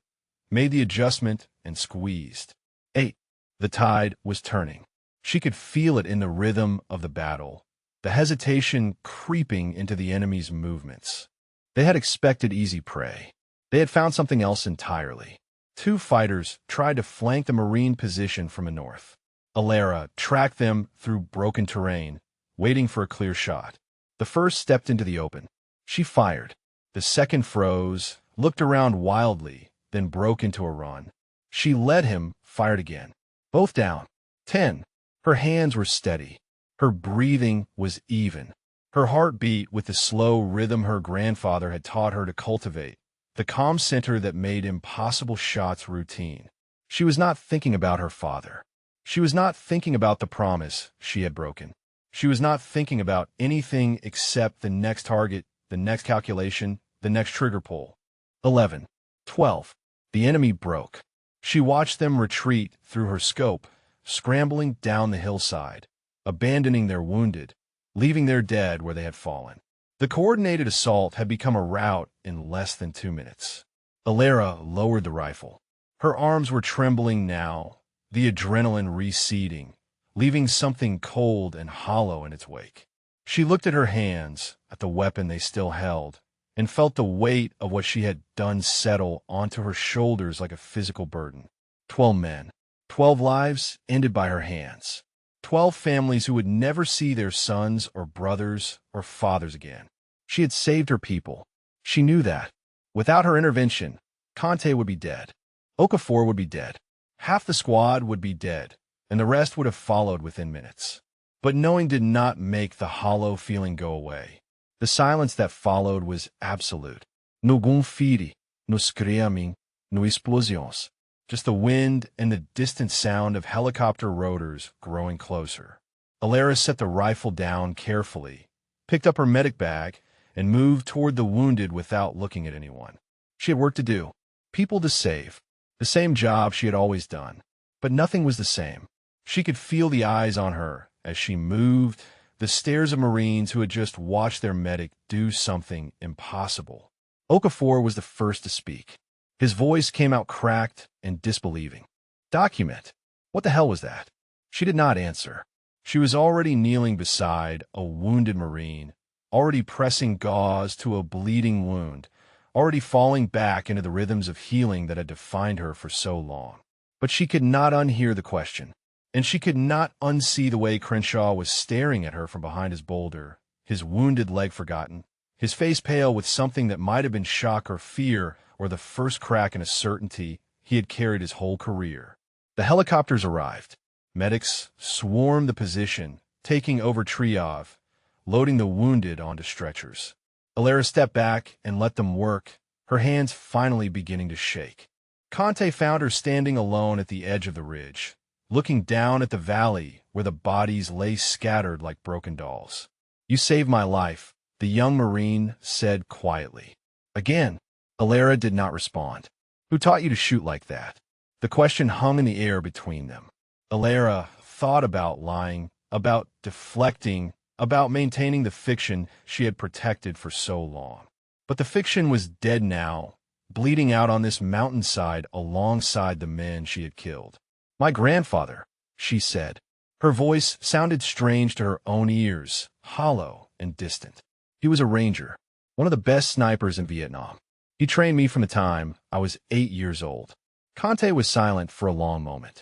Speaker 1: made the adjustment, and squeezed. 8. The tide was turning. She could feel it in the rhythm of the battle, the hesitation creeping into the enemy's movements. They had expected easy prey. They had found something else entirely. 2 fighters tried to flank the Marine position from the north. Alara tracked them through broken terrain, waiting for a clear shot. The first stepped into the open. She fired. The second froze, looked around wildly, then broke into a run. She led him, fired again. Both down. 10. Her hands were steady. Her breathing was even. Her heart beat with the slow rhythm her grandfather had taught her to cultivate, the calm center that made impossible shots routine. She was not thinking about her father. She was not thinking about the promise she had broken. She was not thinking about anything except the next target, the next calculation, the next trigger pull. 11. 12. The enemy broke. She watched them retreat through her scope, scrambling down the hillside, abandoning their wounded, leaving their dead where they had fallen. The coordinated assault had become a rout in less than 2 minutes. Alara lowered the rifle. Her arms were trembling now, the adrenaline receding, leaving something cold and hollow in its wake. She looked at her hands, at the weapon they still held, and felt the weight of what she had done settle onto her shoulders like a physical burden. 12 men, 12 lives ended by her hands. 12 families who would never see their sons or brothers or fathers again. She had saved her people. She knew that. Without her intervention, Conte would be dead. Okafor would be dead. Half the squad would be dead, and the rest would have followed within minutes. But knowing did not make the hollow feeling go away. The silence that followed was absolute. Nogum firi, no screaming, no explosions. Just the wind and the distant sound of helicopter rotors growing closer. Alara set the rifle down carefully, picked up her medic bag, and moved toward the wounded without looking at anyone. She had work to do, people to save, the same job she had always done. But nothing was the same. She could feel the eyes on her as she moved, the stares of Marines who had just watched their medic do something impossible. Okafor was the first to speak. His voice came out cracked and disbelieving. Document. What the hell was that? She did not answer. She was already kneeling beside a wounded Marine, already pressing gauze to a bleeding wound, already falling back into the rhythms of healing that had defined her for so long. But she could not unhear the question. And she could not unsee the way Crenshaw was staring at her from behind his boulder, his wounded leg forgotten, his face pale with something that might have been shock or fear or the first crack in a certainty he had carried his whole career. The helicopters arrived. Medics swarmed the position, taking over triage, loading the wounded onto stretchers. Alara stepped back and let them work, her hands finally beginning to shake. Conte found her standing alone at the edge of the ridge, looking down at the valley where the bodies lay scattered like broken dolls. You saved my life, the young Marine said quietly. Again, Alara did not respond. Who taught you to shoot like that? The question hung in the air between them. Alara thought about lying, about deflecting, about maintaining the fiction she had protected for so long. But the fiction was dead now, bleeding out on this mountainside alongside the men she had killed. My grandfather, she said. Her voice sounded strange to her own ears, hollow and distant. He was a ranger, one of the best snipers in Vietnam. He trained me from the time I was 8 years old. Conte was silent for a long moment.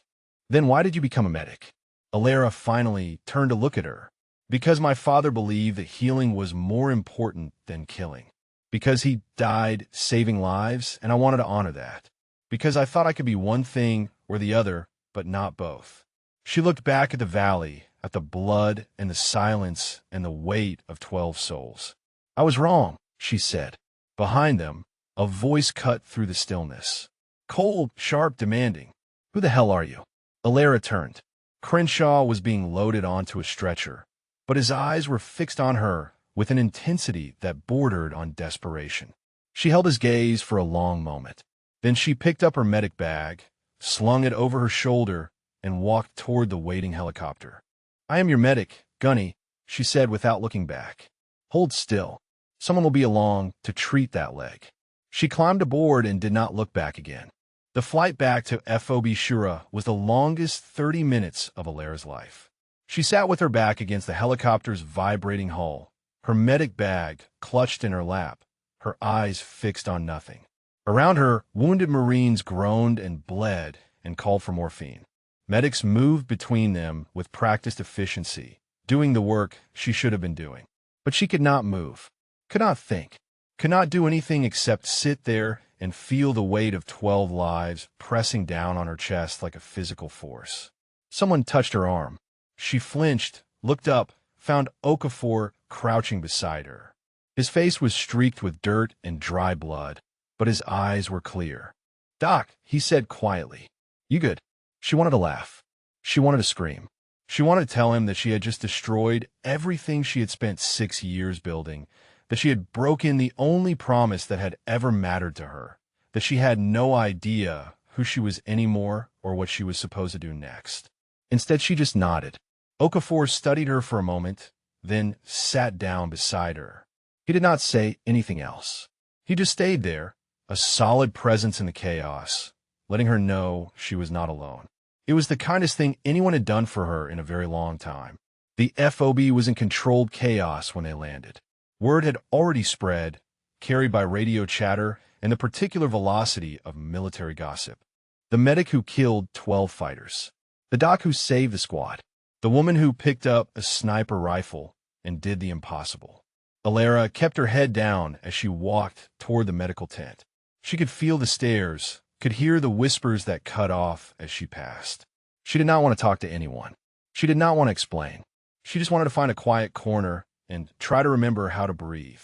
Speaker 1: Then why did you become a medic? Alara finally turned to look at her. Because my father believed that healing was more important than killing. Because he died saving lives, and I wanted to honor that. Because I thought I could be one thing or the other, but not both. She looked back at the valley, at the blood and the silence and the weight of 12 souls. I was wrong, she said. Behind them, a voice cut through the stillness. Cold, sharp, demanding. Who the hell are you? Alara turned. Crenshaw was being loaded onto a stretcher, but his eyes were fixed on her with an intensity that bordered on desperation. She held his gaze for a long moment. Then she picked up her medic bag, slung it over her shoulder, and walked toward the waiting helicopter. I am your medic, Gunny, she said without looking back. Hold still. Someone will be along to treat that leg. She climbed aboard and did not look back again. The flight back to FOB Shura was the longest 30 minutes of Alara's life. She sat with her back against the helicopter's vibrating hull, her medic bag clutched in her lap, her eyes fixed on nothing. Around her, wounded Marines groaned and bled and called for morphine. Medics moved between them with practiced efficiency, doing the work she should have been doing. But she could not move, could not think, could not do anything except sit there and feel the weight of 12 lives pressing down on her chest like a physical force. Someone touched her arm. She flinched, looked up, found Okafor crouching beside her. His face was streaked with dirt and dry blood, but his eyes were clear. Doc, he said quietly. You good? She wanted to laugh. She wanted to scream. She wanted to tell him that she had just destroyed everything she had spent 6 years building, that she had broken the only promise that had ever mattered to her, that she had no idea who she was anymore or what she was supposed to do next. Instead, she just nodded. Okafor studied her for a moment, then sat down beside her. He did not say anything else. He just stayed there, a solid presence in the chaos, letting her know she was not alone. It was the kindest thing anyone had done for her in a very long time. The FOB was in controlled chaos when they landed. Word had already spread, carried by radio chatter and the particular velocity of military gossip. The medic who killed 12 fighters. The doc who saved the squad. The woman who picked up a sniper rifle and did the impossible. Alara kept her head down as she walked toward the medical tent. She could feel the stares, could hear the whispers that cut off as she passed. She did not want to talk to anyone. She did not want to explain. She just wanted to find a quiet corner and try to remember how to breathe.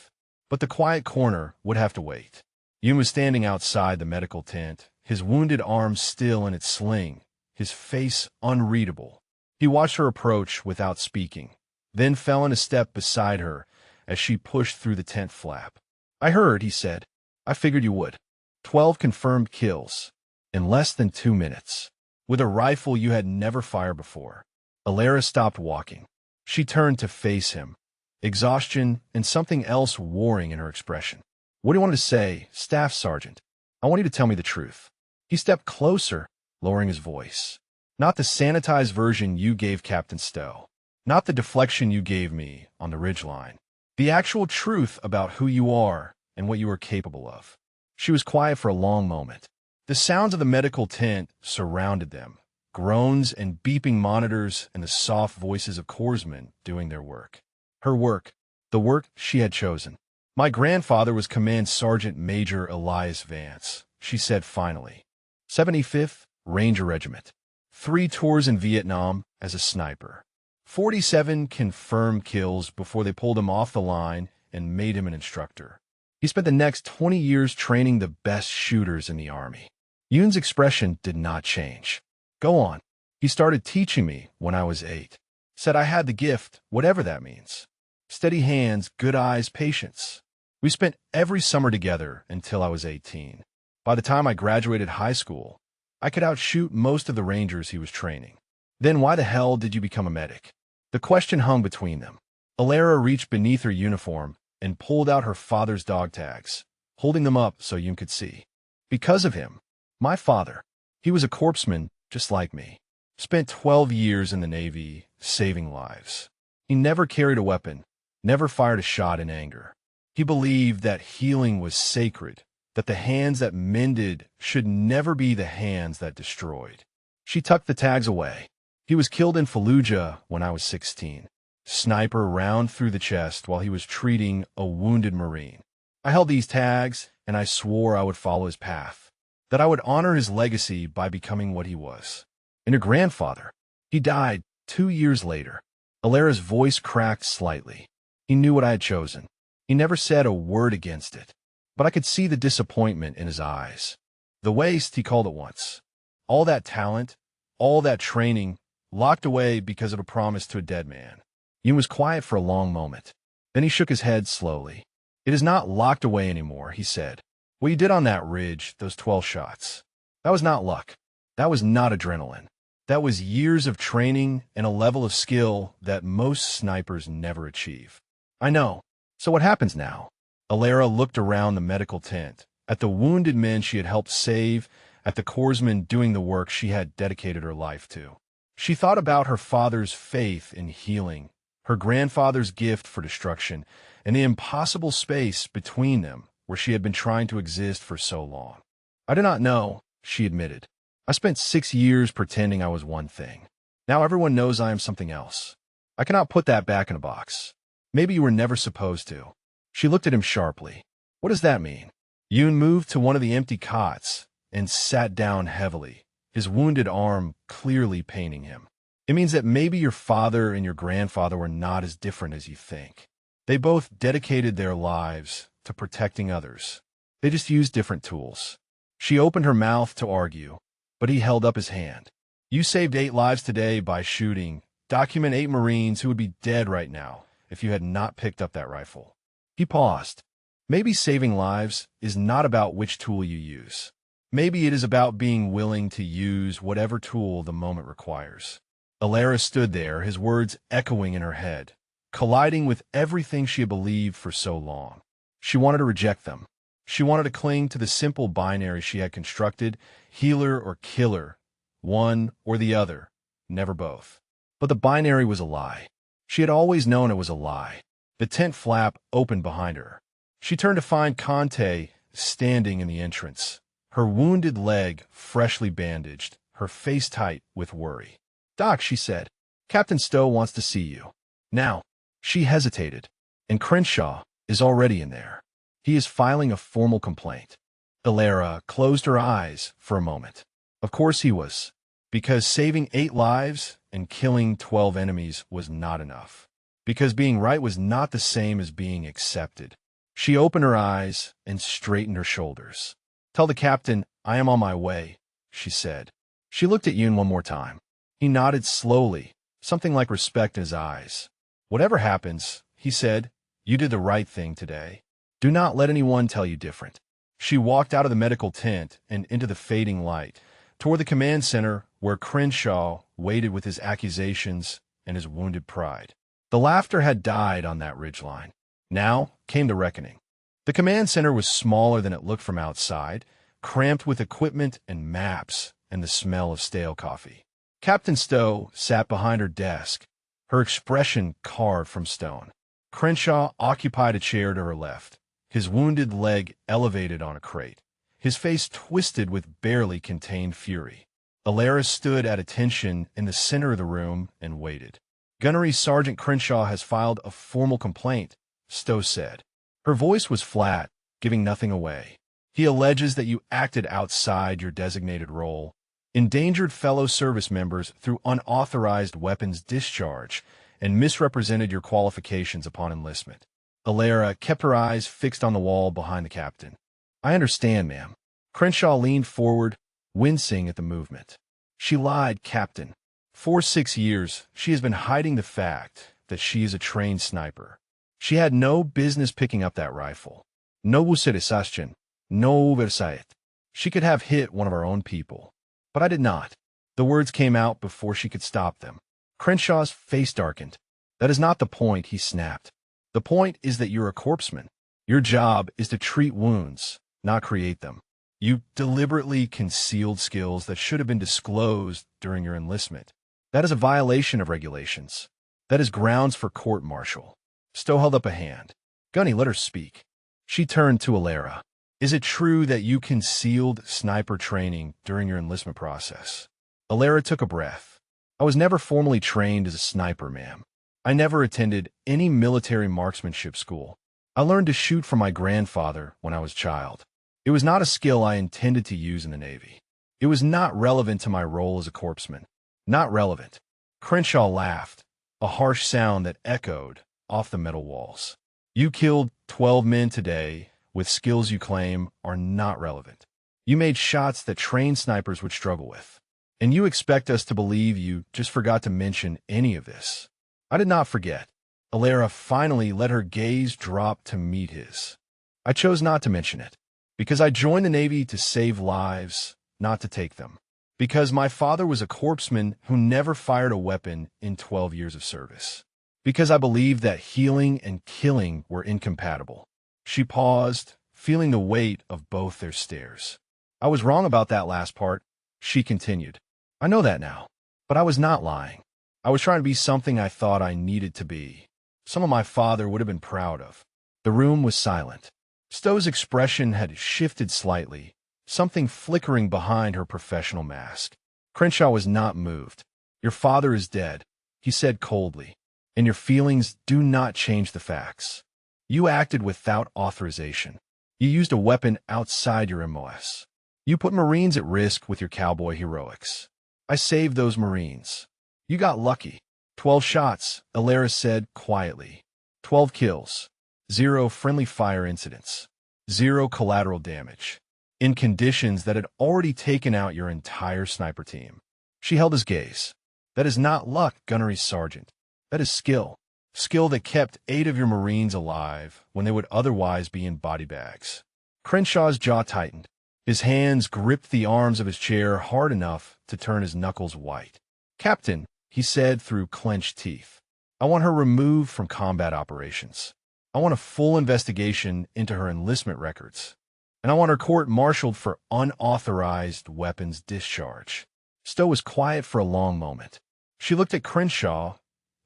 Speaker 1: But the quiet corner would have to wait. Yoon was standing outside the medical tent, his wounded arm still in its sling, his face unreadable. He watched her approach without speaking, then fell in a step beside her as she pushed through the tent flap. "I heard," he said. "I figured you would. 12 confirmed kills in less than 2 minutes. With a rifle you had never fired before." Alara stopped walking. She turned to face him, exhaustion and something else warring in her expression. "What do you want to say, Staff Sergeant? I want you to tell me the truth." He stepped closer, lowering his voice. "Not the sanitized version you gave Captain Stowe. Not the deflection you gave me on the ridgeline. The actual truth about who you are and what you are capable of." She was quiet for a long moment. The sounds of the medical tent surrounded them, groans and beeping monitors and the soft voices of corpsmen doing their work. Her work, the work she had chosen. "My grandfather was Command Sergeant Major Elias Vance," she said finally. 75th Ranger Regiment. 3 tours in Vietnam as a sniper. 47 confirmed kills before they pulled him off the line and made him an instructor. He spent the next 20 years training the best shooters in the Army. Yoon's expression did not change. "Go on. He started teaching me when I was 8. Said I had the gift, whatever that means. Steady hands, good eyes, patience. We spent every summer together until I was 18. By the time I graduated high school, I could outshoot most of the Rangers he was training. Then why the hell did you become a medic?" The question hung between them. Alara reached beneath her uniform and pulled out her father's dog tags, holding them up so Yoon could see. "Because of him. My father. He was a corpsman just like me. Spent 12 years in the Navy, saving lives. He never carried a weapon, never fired a shot in anger. He believed that healing was sacred, that the hands that mended should never be the hands that destroyed." She tucked the tags away. "He was killed in Fallujah when I was 16. Sniper round through the chest while he was treating a wounded Marine. I held these tags, and I swore I would follow his path, that I would honor his legacy by becoming what he was. And your grandfather, he died 2 years later." Alara's voice cracked slightly. "He knew what I had chosen. He never said a word against it, but I could see the disappointment in his eyes. The waste, he called it once. All that talent, all that training, locked away because of a promise to a dead man." Yoon was quiet for a long moment. Then he shook his head slowly. "It is not locked away anymore," he said. "What you did on that ridge, those 12 shots, that was not luck. That was not adrenaline. That was years of training and a level of skill that most snipers never achieve." "I know. So what happens now?" Alara looked around the medical tent, at the wounded men she had helped save, at the corpsmen doing the work she had dedicated her life to. She thought about her father's faith in healing, her grandfather's gift for destruction, and the impossible space between them where she had been trying to exist for so long. "I do not know," she admitted. "I spent 6 years pretending I was one thing. Now everyone knows I am something else. I cannot put that back in a box. Maybe you were never supposed to." She looked at him sharply. "What does that mean?" Yoon moved to one of the empty cots and sat down heavily, his wounded arm clearly paining him. "It means that maybe your father and your grandfather were not as different as you think. They both dedicated their lives to protecting others. They just used different tools." She opened her mouth to argue, but he held up his hand. "You saved 8 lives today by shooting. Document 8 Marines who would be dead right now if you had not picked up that rifle." He paused. "Maybe saving lives is not about which tool you use. Maybe it is about being willing to use whatever tool the moment requires." Alara stood there, his words echoing in her head, colliding with everything she had believed for so long. She wanted to reject them. She wanted to cling to the simple binary she had constructed, healer or killer, one or the other, never both. But the binary was a lie. She had always known it was a lie. The tent flap opened behind her. She turned to find Conte standing in the entrance, her wounded leg freshly bandaged, her face tight with worry. "Doc," she said, "Captain Stowe wants to see you." Now, she hesitated, and Crenshaw is already in there. He is filing a formal complaint. Alara closed her eyes for a moment. Of course he was, because saving 8 lives and killing 12 enemies was not enough. Because being right was not the same as being accepted. She opened her eyes and straightened her shoulders. "Tell the captain I am on my way," she said. She looked at Yoon one more time. He nodded slowly, something like respect in his eyes. "Whatever happens," he said, "you did the right thing today. Do not let anyone tell you different." She walked out of the medical tent and into the fading light, toward the command center where Crenshaw waited with his accusations and his wounded pride. The laughter had died on that ridgeline. Now came the reckoning. The command center was smaller than it looked from outside, cramped with equipment and maps and the smell of stale coffee. Captain Stowe sat behind her desk, her expression carved from stone. Crenshaw occupied a chair to her left, his wounded leg elevated on a crate, his face twisted with barely contained fury. Alara stood at attention in the center of the room and waited. "Gunnery Sergeant Crenshaw has filed a formal complaint," Stowe said. Her voice was flat, giving nothing away. "He alleges that you acted outside your designated role, endangered fellow service members through unauthorized weapons discharge, and misrepresented your qualifications upon enlistment." Alara kept her eyes fixed on the wall behind the captain. "I understand, ma'am." Crenshaw leaned forward, wincing at the movement. "She lied, Captain. For 6 years, she has been hiding the fact that she is a trained sniper. She had no business picking up that rifle. No wuseresashin, no versayet. She could have hit one of our own people. But I did not." The words came out before she could stop them. Crenshaw's face darkened. "That is not the point," he snapped. "The point is that you're a corpsman. Your job is to treat wounds, not create them. You deliberately concealed skills that should have been disclosed during your enlistment. That is a violation of regulations. That is grounds for court-martial." Stowe held up a hand. "Gunny, let her speak." She turned to Alara. "Is it true that you concealed sniper training during your enlistment process?" Alara took a breath. "I was never formally trained as a sniper, ma'am. I never attended any military marksmanship school. I learned to shoot from my grandfather when I was a child. It was not a skill I intended to use in the Navy. It was not relevant to my role as a corpsman. Not relevant." Crenshaw laughed, a harsh sound that echoed off the metal walls. "You killed 12 men today with skills you claim are not relevant. You made shots that trained snipers would struggle with. And you expect us to believe you just forgot to mention any of this." "I did not forget." Alara finally let her gaze drop to meet his. "I chose not to mention it, because I joined the Navy to save lives, not to take them. Because my father was a corpsman who never fired a weapon in 12 years of service. Because I believed that healing and killing were incompatible." She paused, feeling the weight of both their stares. "I was wrong about that last part," she continued. "I know that now. But I was not lying. I was trying to be something I thought I needed to be. Someone my father would have been proud of." The room was silent. Stowe's expression had shifted slightly, something flickering behind her professional mask. Crenshaw was not moved. "Your father is dead," he said coldly, "and your feelings do not change the facts. You acted without authorization. You used a weapon outside your MOS. You put Marines at risk with your cowboy heroics. I saved those Marines. You got lucky. 12 shots," Alara said quietly. 12 kills. 0 friendly fire incidents. 0 collateral damage. In conditions that had already taken out your entire sniper team. She held his gaze. "That is not luck, Gunnery Sergeant. That is skill. Skill that kept 8 of your Marines alive when they would otherwise be in body bags." Crenshaw's jaw tightened. His hands gripped the arms of his chair hard enough to turn his knuckles white. "Captain," he said through clenched teeth, "I want her removed from combat operations. I want a full investigation into her enlistment records. And I want her court-martialed for unauthorized weapons discharge." Stowe was quiet for a long moment. She looked at Crenshaw,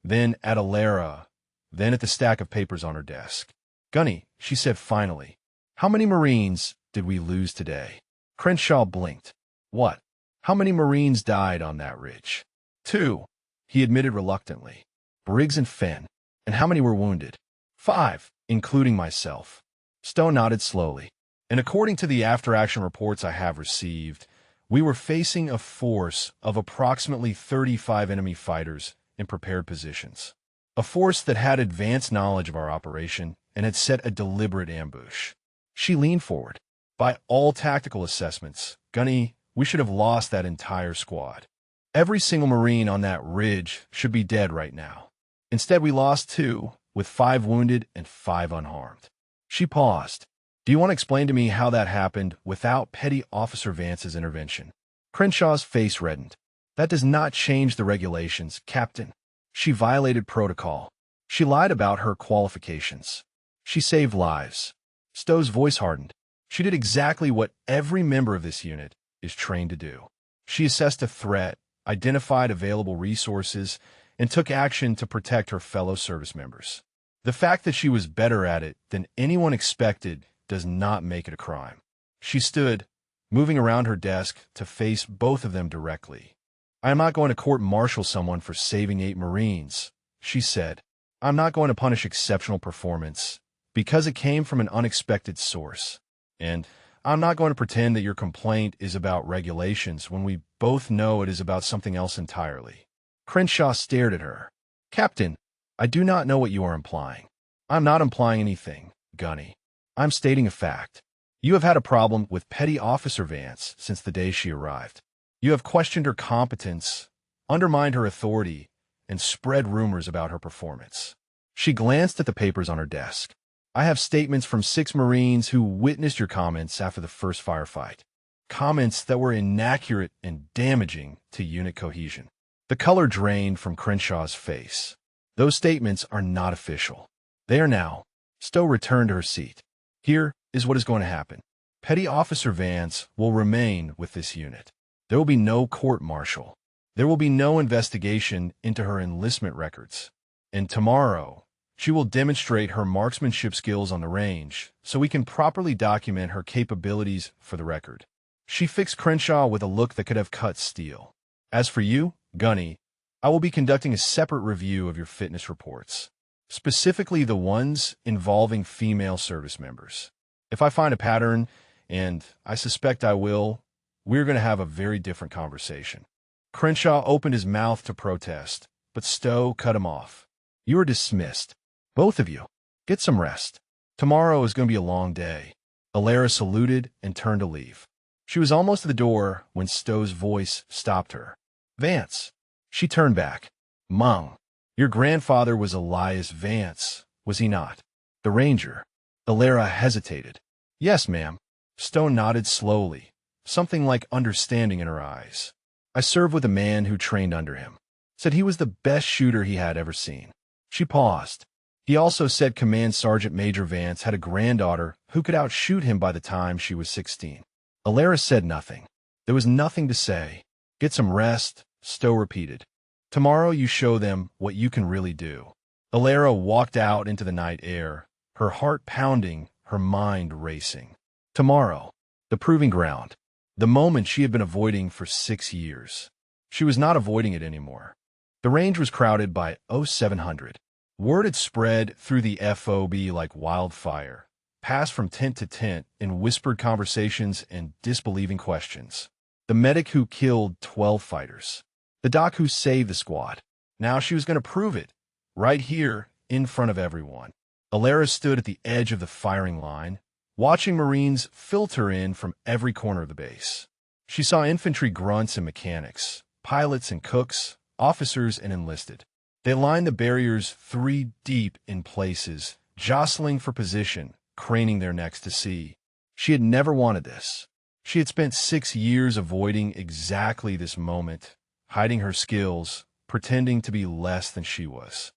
Speaker 1: then at Alara, then at the stack of papers on her desk. "Gunny," she said finally, "how many Marines did we lose today?" Crenshaw blinked. "What? How many Marines died on that ridge?" "2," he admitted reluctantly. "Briggs and Fenn. And how many were wounded?" "5, including myself." Stowe nodded slowly. "And according to the after-action reports I have received, we were facing a force of approximately 35 enemy fighters in prepared positions. A force that had advanced knowledge of our operation and had set a deliberate ambush." She leaned forward. "By all tactical assessments, Gunny, we should have lost that entire squad. Every single Marine on that ridge should be dead right now. Instead, we lost 2, with 5 wounded and 5 unharmed." She paused. "Do you want to explain to me how that happened without Petty Officer Vance's intervention?" Crenshaw's face reddened. "That does not change the regulations, Captain. She violated protocol. She lied about her qualifications. She saved lives." Stowe's voice hardened. "She did exactly what every member of this unit is trained to do. She assessed a threat, identified available resources, and took action to protect her fellow service members. The fact that she was better at it than anyone expected does not make it a crime." She stood, moving around her desk to face both of them directly. "I am not going to court-martial someone for saving 8 Marines," she said. "I'm not going to punish exceptional performance because it came from an unexpected source. And I'm not going to pretend that your complaint is about regulations when we both know it is about something else entirely." Crenshaw stared at her. "Captain, I do not know what you are implying." "I'm not implying anything, Gunny. I'm stating a fact. You have had a problem with Petty Officer Vance since the day she arrived. You have questioned her competence, undermined her authority, and spread rumors about her performance." She glanced at the papers on her desk. "I have statements from 6 Marines who witnessed your comments after the first firefight. Comments that were inaccurate and damaging to unit cohesion." The color drained from Crenshaw's face. "Those statements are not official. They are now." Stowe returned to her seat. "Here is what is going to happen. Petty Officer Vance will remain with this unit. There will be no court-martial. There will be no investigation into her enlistment records. And tomorrow, she will demonstrate her marksmanship skills on the range so we can properly document her capabilities for the record." She fixed Crenshaw with a look that could have cut steel. "As for you, Gunny, I will be conducting a separate review of your fitness reports, specifically the ones involving female service members. If I find a pattern, and I suspect I will, we're going to have a very different conversation." Crenshaw opened his mouth to protest, but Stowe cut him off. "You are dismissed. Both of you. Get some rest. Tomorrow is going to be a long day." Alara saluted and turned to leave. She was almost at the door when Stowe's voice stopped her. "Vance." She turned back. "Mung, your grandfather was Elias Vance, was he not? The ranger?" Alara hesitated. "Yes, ma'am." Stowe nodded slowly, something like understanding in her eyes. "I served with a man who trained under him. Said he was the best shooter he had ever seen." She paused. "He also said Command Sergeant Major Vance had a granddaughter who could outshoot him by the time she was 16. Alara said nothing. There was nothing to say. "Get some rest," Stowe repeated. "Tomorrow you show them what you can really do." Alara walked out into the night air, her heart pounding, her mind racing. Tomorrow, the proving ground, the moment she had been avoiding for 6 years. She was not avoiding it anymore. The range was crowded by 0700. Word had spread through the FOB like wildfire, passed from tent to tent in whispered conversations and disbelieving questions. The medic who killed 12 fighters. The doc who saved the squad. Now she was going to prove it, right here, in front of everyone. Alara stood at the edge of the firing line, watching Marines filter in from every corner of the base. She saw infantry grunts and mechanics, pilots and cooks, officers and enlisted. They lined the barriers 3 deep in places, jostling for position, craning their necks to see. She had never wanted this. She had spent 6 years avoiding exactly this moment, hiding her skills, pretending to be less than she was.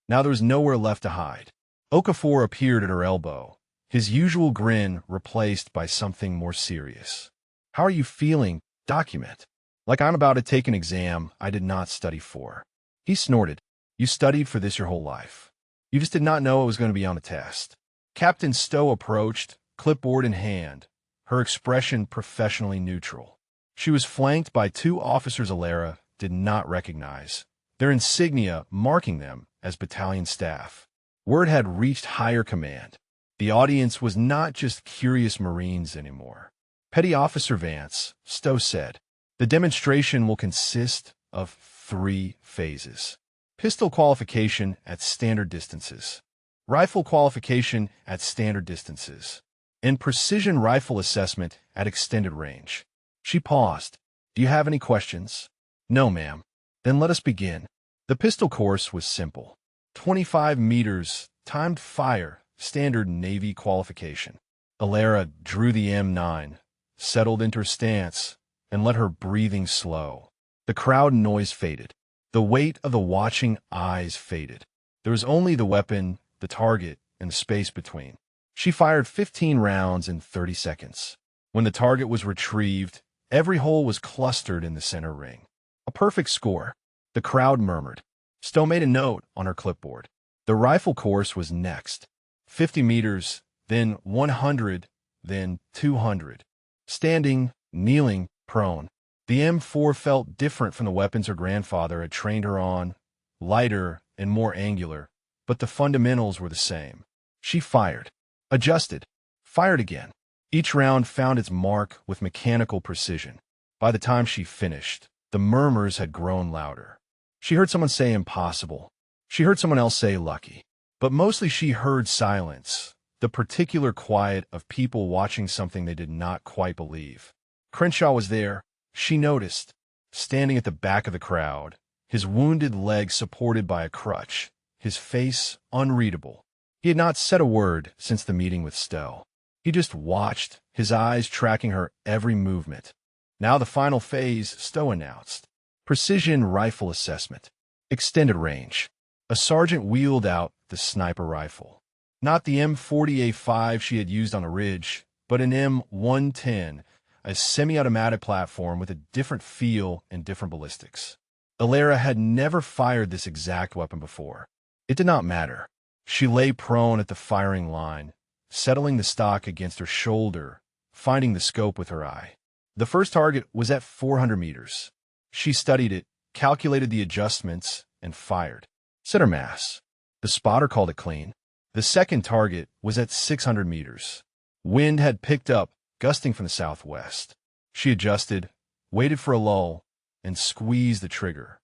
Speaker 1: Now there was nowhere left to hide. Okafor appeared at her elbow, his usual grin replaced by something more serious. "How are you feeling? Document." "Like I'm about to take an exam I did not study for." He snorted. You studied for this your whole life. You just did not know it was going to be on the test. Captain Stowe approached, clipboard in hand, her expression professionally neutral. She was flanked by two officers Alara did not recognize, their insignia marking them as battalion staff. Word had reached higher command. The audience was not just curious Marines anymore. Petty Officer Vance, Stowe said, the demonstration will consist of 3 phases. Pistol qualification at standard distances. Rifle qualification at standard distances. And precision rifle assessment at extended range. She paused. Do you have any questions? No, ma'am. Then let us begin. The pistol course was simple. 25 meters, timed fire, standard Navy qualification. Alara drew the M9, settled into her stance, and let her breathing slow. The crowd noise faded. The weight of the watching eyes faded. There was only the weapon, the target, and the space between. She fired 15 rounds in 30 seconds. When the target was retrieved, every hole was clustered in the center ring. A perfect score. The crowd murmured. Stowe made a note on her clipboard. The rifle course was next. 50 meters, then 100, then 200. Standing, kneeling, prone. The M4 felt different from the weapons her grandfather had trained her on, lighter and more angular, but the fundamentals were the same. She fired, adjusted, fired again. Each round found its mark with mechanical precision. By the time she finished, the murmurs had grown louder. She heard someone say impossible. She heard someone else say lucky. But mostly she heard silence, the particular quiet of people watching something they did not quite believe. Crenshaw was there, she noticed, standing at the back of the crowd, his wounded leg supported by a crutch, his face unreadable. He had not said a word since the meeting with Stowe. He just watched, his eyes tracking her every movement. Now the final phase, Stowe announced. Precision rifle assessment. Extended range. A sergeant wheeled out the sniper rifle. Not the M40A5 she had used on the ridge, but an M110, a semi-automatic platform with a different feel and different ballistics. Alara had never fired this exact weapon before. It did not matter. She lay prone at the firing line, settling the stock against her shoulder, finding the scope with her eye. The first target was at 400 meters. She studied it, calculated the adjustments, and fired. Center mass. The spotter called it clean. The second target was at 600 meters. Wind had picked up, gusting from the southwest. She adjusted, waited for a lull, and squeezed the trigger.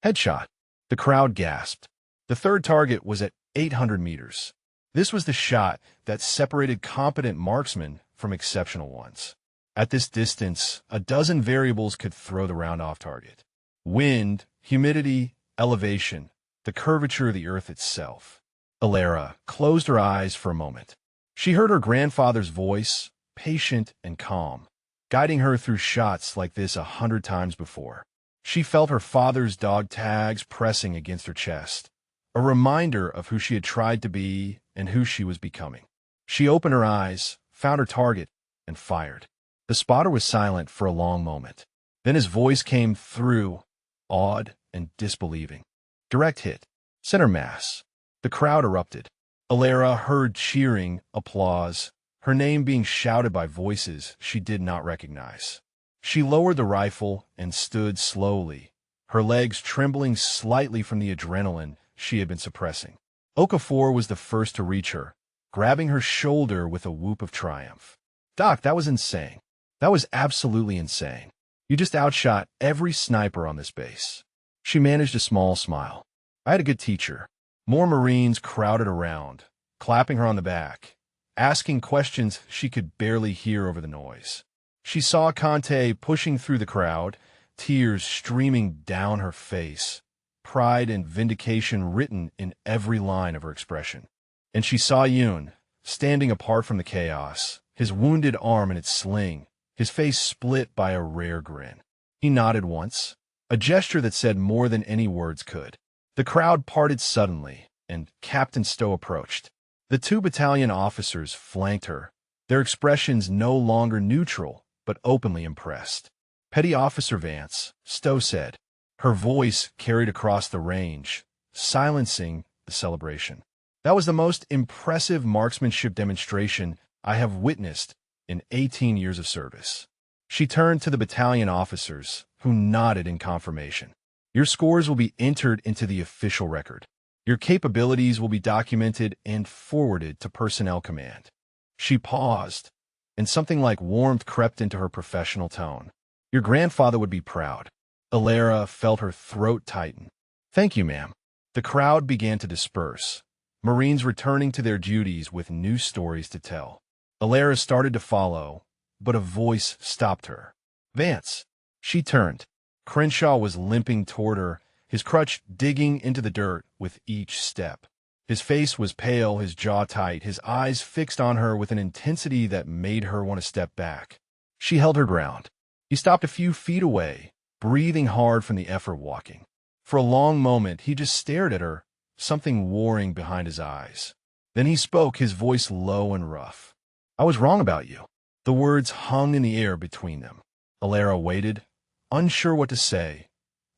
Speaker 1: Headshot. The crowd gasped. The third target was at 800 meters. This was the shot that separated competent marksmen from exceptional ones. At this distance, a dozen variables could throw the round off target. Wind, humidity, elevation, the curvature of the earth itself. Alara closed her eyes for a moment. She heard her grandfather's voice, patient and calm, guiding her through shots like this 100 times before. She felt her father's dog tags pressing against her chest, a reminder of who she had tried to be and who she was becoming. She opened her eyes, found her target, and fired. The spotter was silent for a long moment. Then his voice came through, awed and disbelieving. Direct hit. Center mass. The crowd erupted. Alara heard cheering, applause, her name being shouted by voices she did not recognize. She lowered the rifle and stood slowly, her legs trembling slightly from the adrenaline she had been suppressing. Okafor was the first to reach her, grabbing her shoulder with a whoop of triumph. Doc, that was insane. That was absolutely insane. You just outshot every sniper on this base. She managed a small smile. I had a good teacher. More Marines crowded around, clapping her on the back, asking questions she could barely hear over the noise. She saw Conte pushing through the crowd, tears streaming down her face, pride and vindication written in every line of her expression. And she saw Yoon, standing apart from the chaos, his wounded arm in its sling, his face split by a rare grin. He nodded once, a gesture that said more than any words could. The crowd parted suddenly, and Captain Stowe approached. The 2 battalion officers flanked her, their expressions no longer neutral, but openly impressed. Petty Officer Vance, Stowe said. Her voice carried across the range, silencing the celebration. That was the most impressive marksmanship demonstration I have witnessed in 18 years of service. She turned to the battalion officers, who nodded in confirmation. Your scores will be entered into the official record. Your capabilities will be documented and forwarded to personnel command. She paused, and something like warmth crept into her professional tone. Your grandfather would be proud. Alara felt her throat tighten. Thank you, ma'am. The crowd began to disperse, Marines returning to their duties with new stories to tell. Alara started to follow, but a voice stopped her. Vance. She turned. Crenshaw was limping toward her, his crutch digging into the dirt with each step. His face was pale, his jaw tight, his eyes fixed on her with an intensity that made her want to step back. She held her ground. He stopped a few feet away, breathing hard from the effort walking. For a long moment, he just stared at her, something warring behind his eyes. Then he spoke, his voice low and rough. I was wrong about you. The words hung in the air between them. Alara waited, unsure what to say,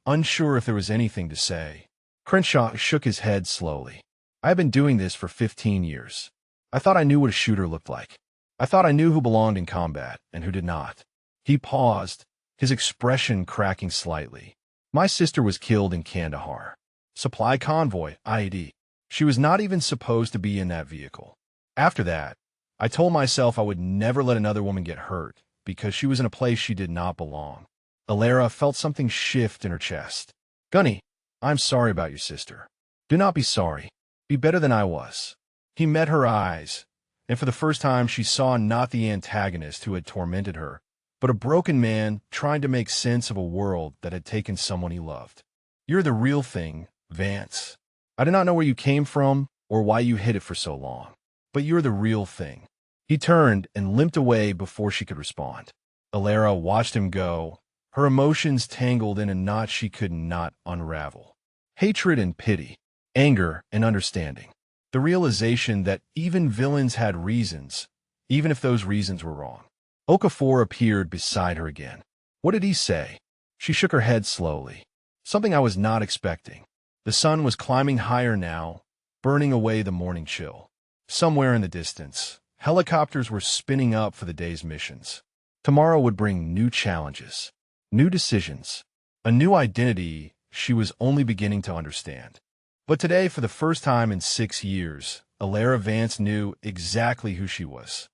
Speaker 1: unsure if there was anything to say. Crenshaw shook his head slowly. I have been doing this for 15 years. I thought I knew what a shooter looked like. I thought I knew who belonged in combat and who did not. He paused, his expression cracking slightly. My sister was killed in Kandahar. Supply convoy, IED. She was not even supposed to be in that vehicle. After that, I told myself I would never let another woman get hurt because she was in a place she did not belong. Alara felt something shift in her chest. Gunny, I'm sorry about your sister. Do not be sorry. Be better than I was. He met her eyes, and for the first time she saw not the antagonist who had tormented her, but a broken man trying to make sense of a world that had taken someone he loved. You're the real thing, Vance. I do not know where you came from or why you hid it for so long, but you're the real thing. He turned and limped away before she could respond. Alara watched him go, her emotions tangled in a knot she could not unravel. Hatred and pity, anger and understanding. The realization that even villains had reasons, even if those reasons were wrong. Okafor appeared beside her again. What did he say? She shook her head slowly. Something I was not expecting. The sun was climbing higher now, burning away the morning chill. Somewhere in the distance, helicopters were spinning up for the day's missions. Tomorrow would bring new challenges, new decisions, a new identity she was only beginning to understand. But today, for the first time in 6 years, Alara Vance knew exactly who she was.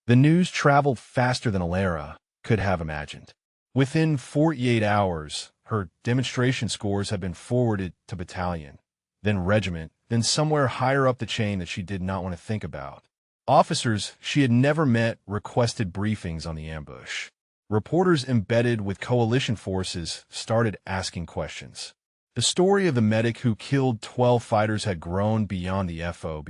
Speaker 1: The news traveled faster than Alara could have imagined. Within 48 hours, her demonstration scores had been forwarded to battalion, then regiment, then somewhere higher up the chain that she did not want to think about. Officers she had never met requested briefings on the ambush. Reporters embedded with coalition forces started asking questions. The story of the medic who killed 12 fighters had grown beyond the FOB,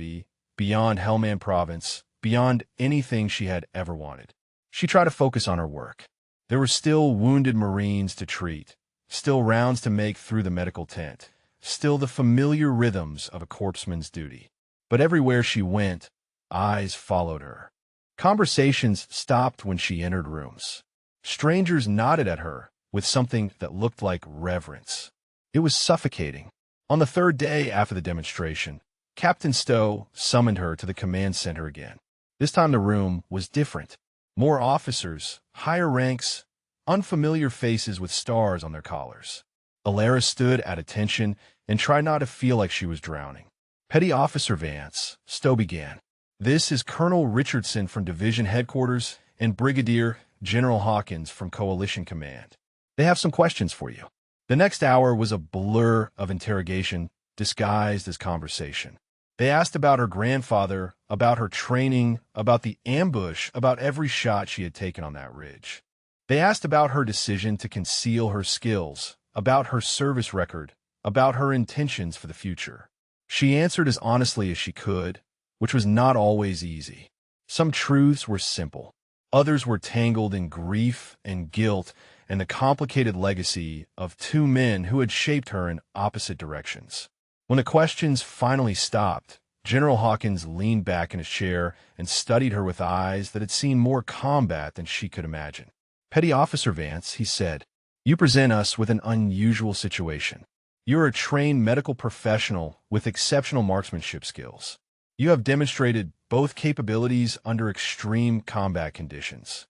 Speaker 1: beyond Helmand Province, beyond anything she had ever wanted. She tried to focus on her work. There were still wounded Marines to treat, still rounds to make through the medical tent, still the familiar rhythms of a corpsman's duty. But everywhere she went, eyes followed her. Conversations stopped when she entered rooms. Strangers nodded at her with something that looked like reverence. It was suffocating. On the third day after the demonstration, Captain Stowe summoned her to the command center again. This time the room was different. More officers, higher ranks, unfamiliar faces with stars on their collars. Alara stood at attention and tried not to feel like she was drowning. Petty Officer Vance, Stowe began. This is Colonel Richardson from Division Headquarters and Brigadier General Hawkins from Coalition Command. They have some questions for you. The next hour was a blur of interrogation disguised as conversation. They asked about her grandfather, about her training, about the ambush, about every shot she had taken on that ridge. They asked about her decision to conceal her skills, about her service record, about her intentions for the future. She answered as honestly as she could, which was not always easy. Some truths were simple. Others were tangled in grief and guilt and the complicated legacy of 2 men who had shaped her in opposite directions. When the questions finally stopped, General Hawkins leaned back in his chair and studied her with eyes that had seen more combat than she could imagine. Petty Officer Vance, he said, you present us with an unusual situation. You're a trained medical professional with exceptional marksmanship skills. You have demonstrated both capabilities under extreme combat conditions.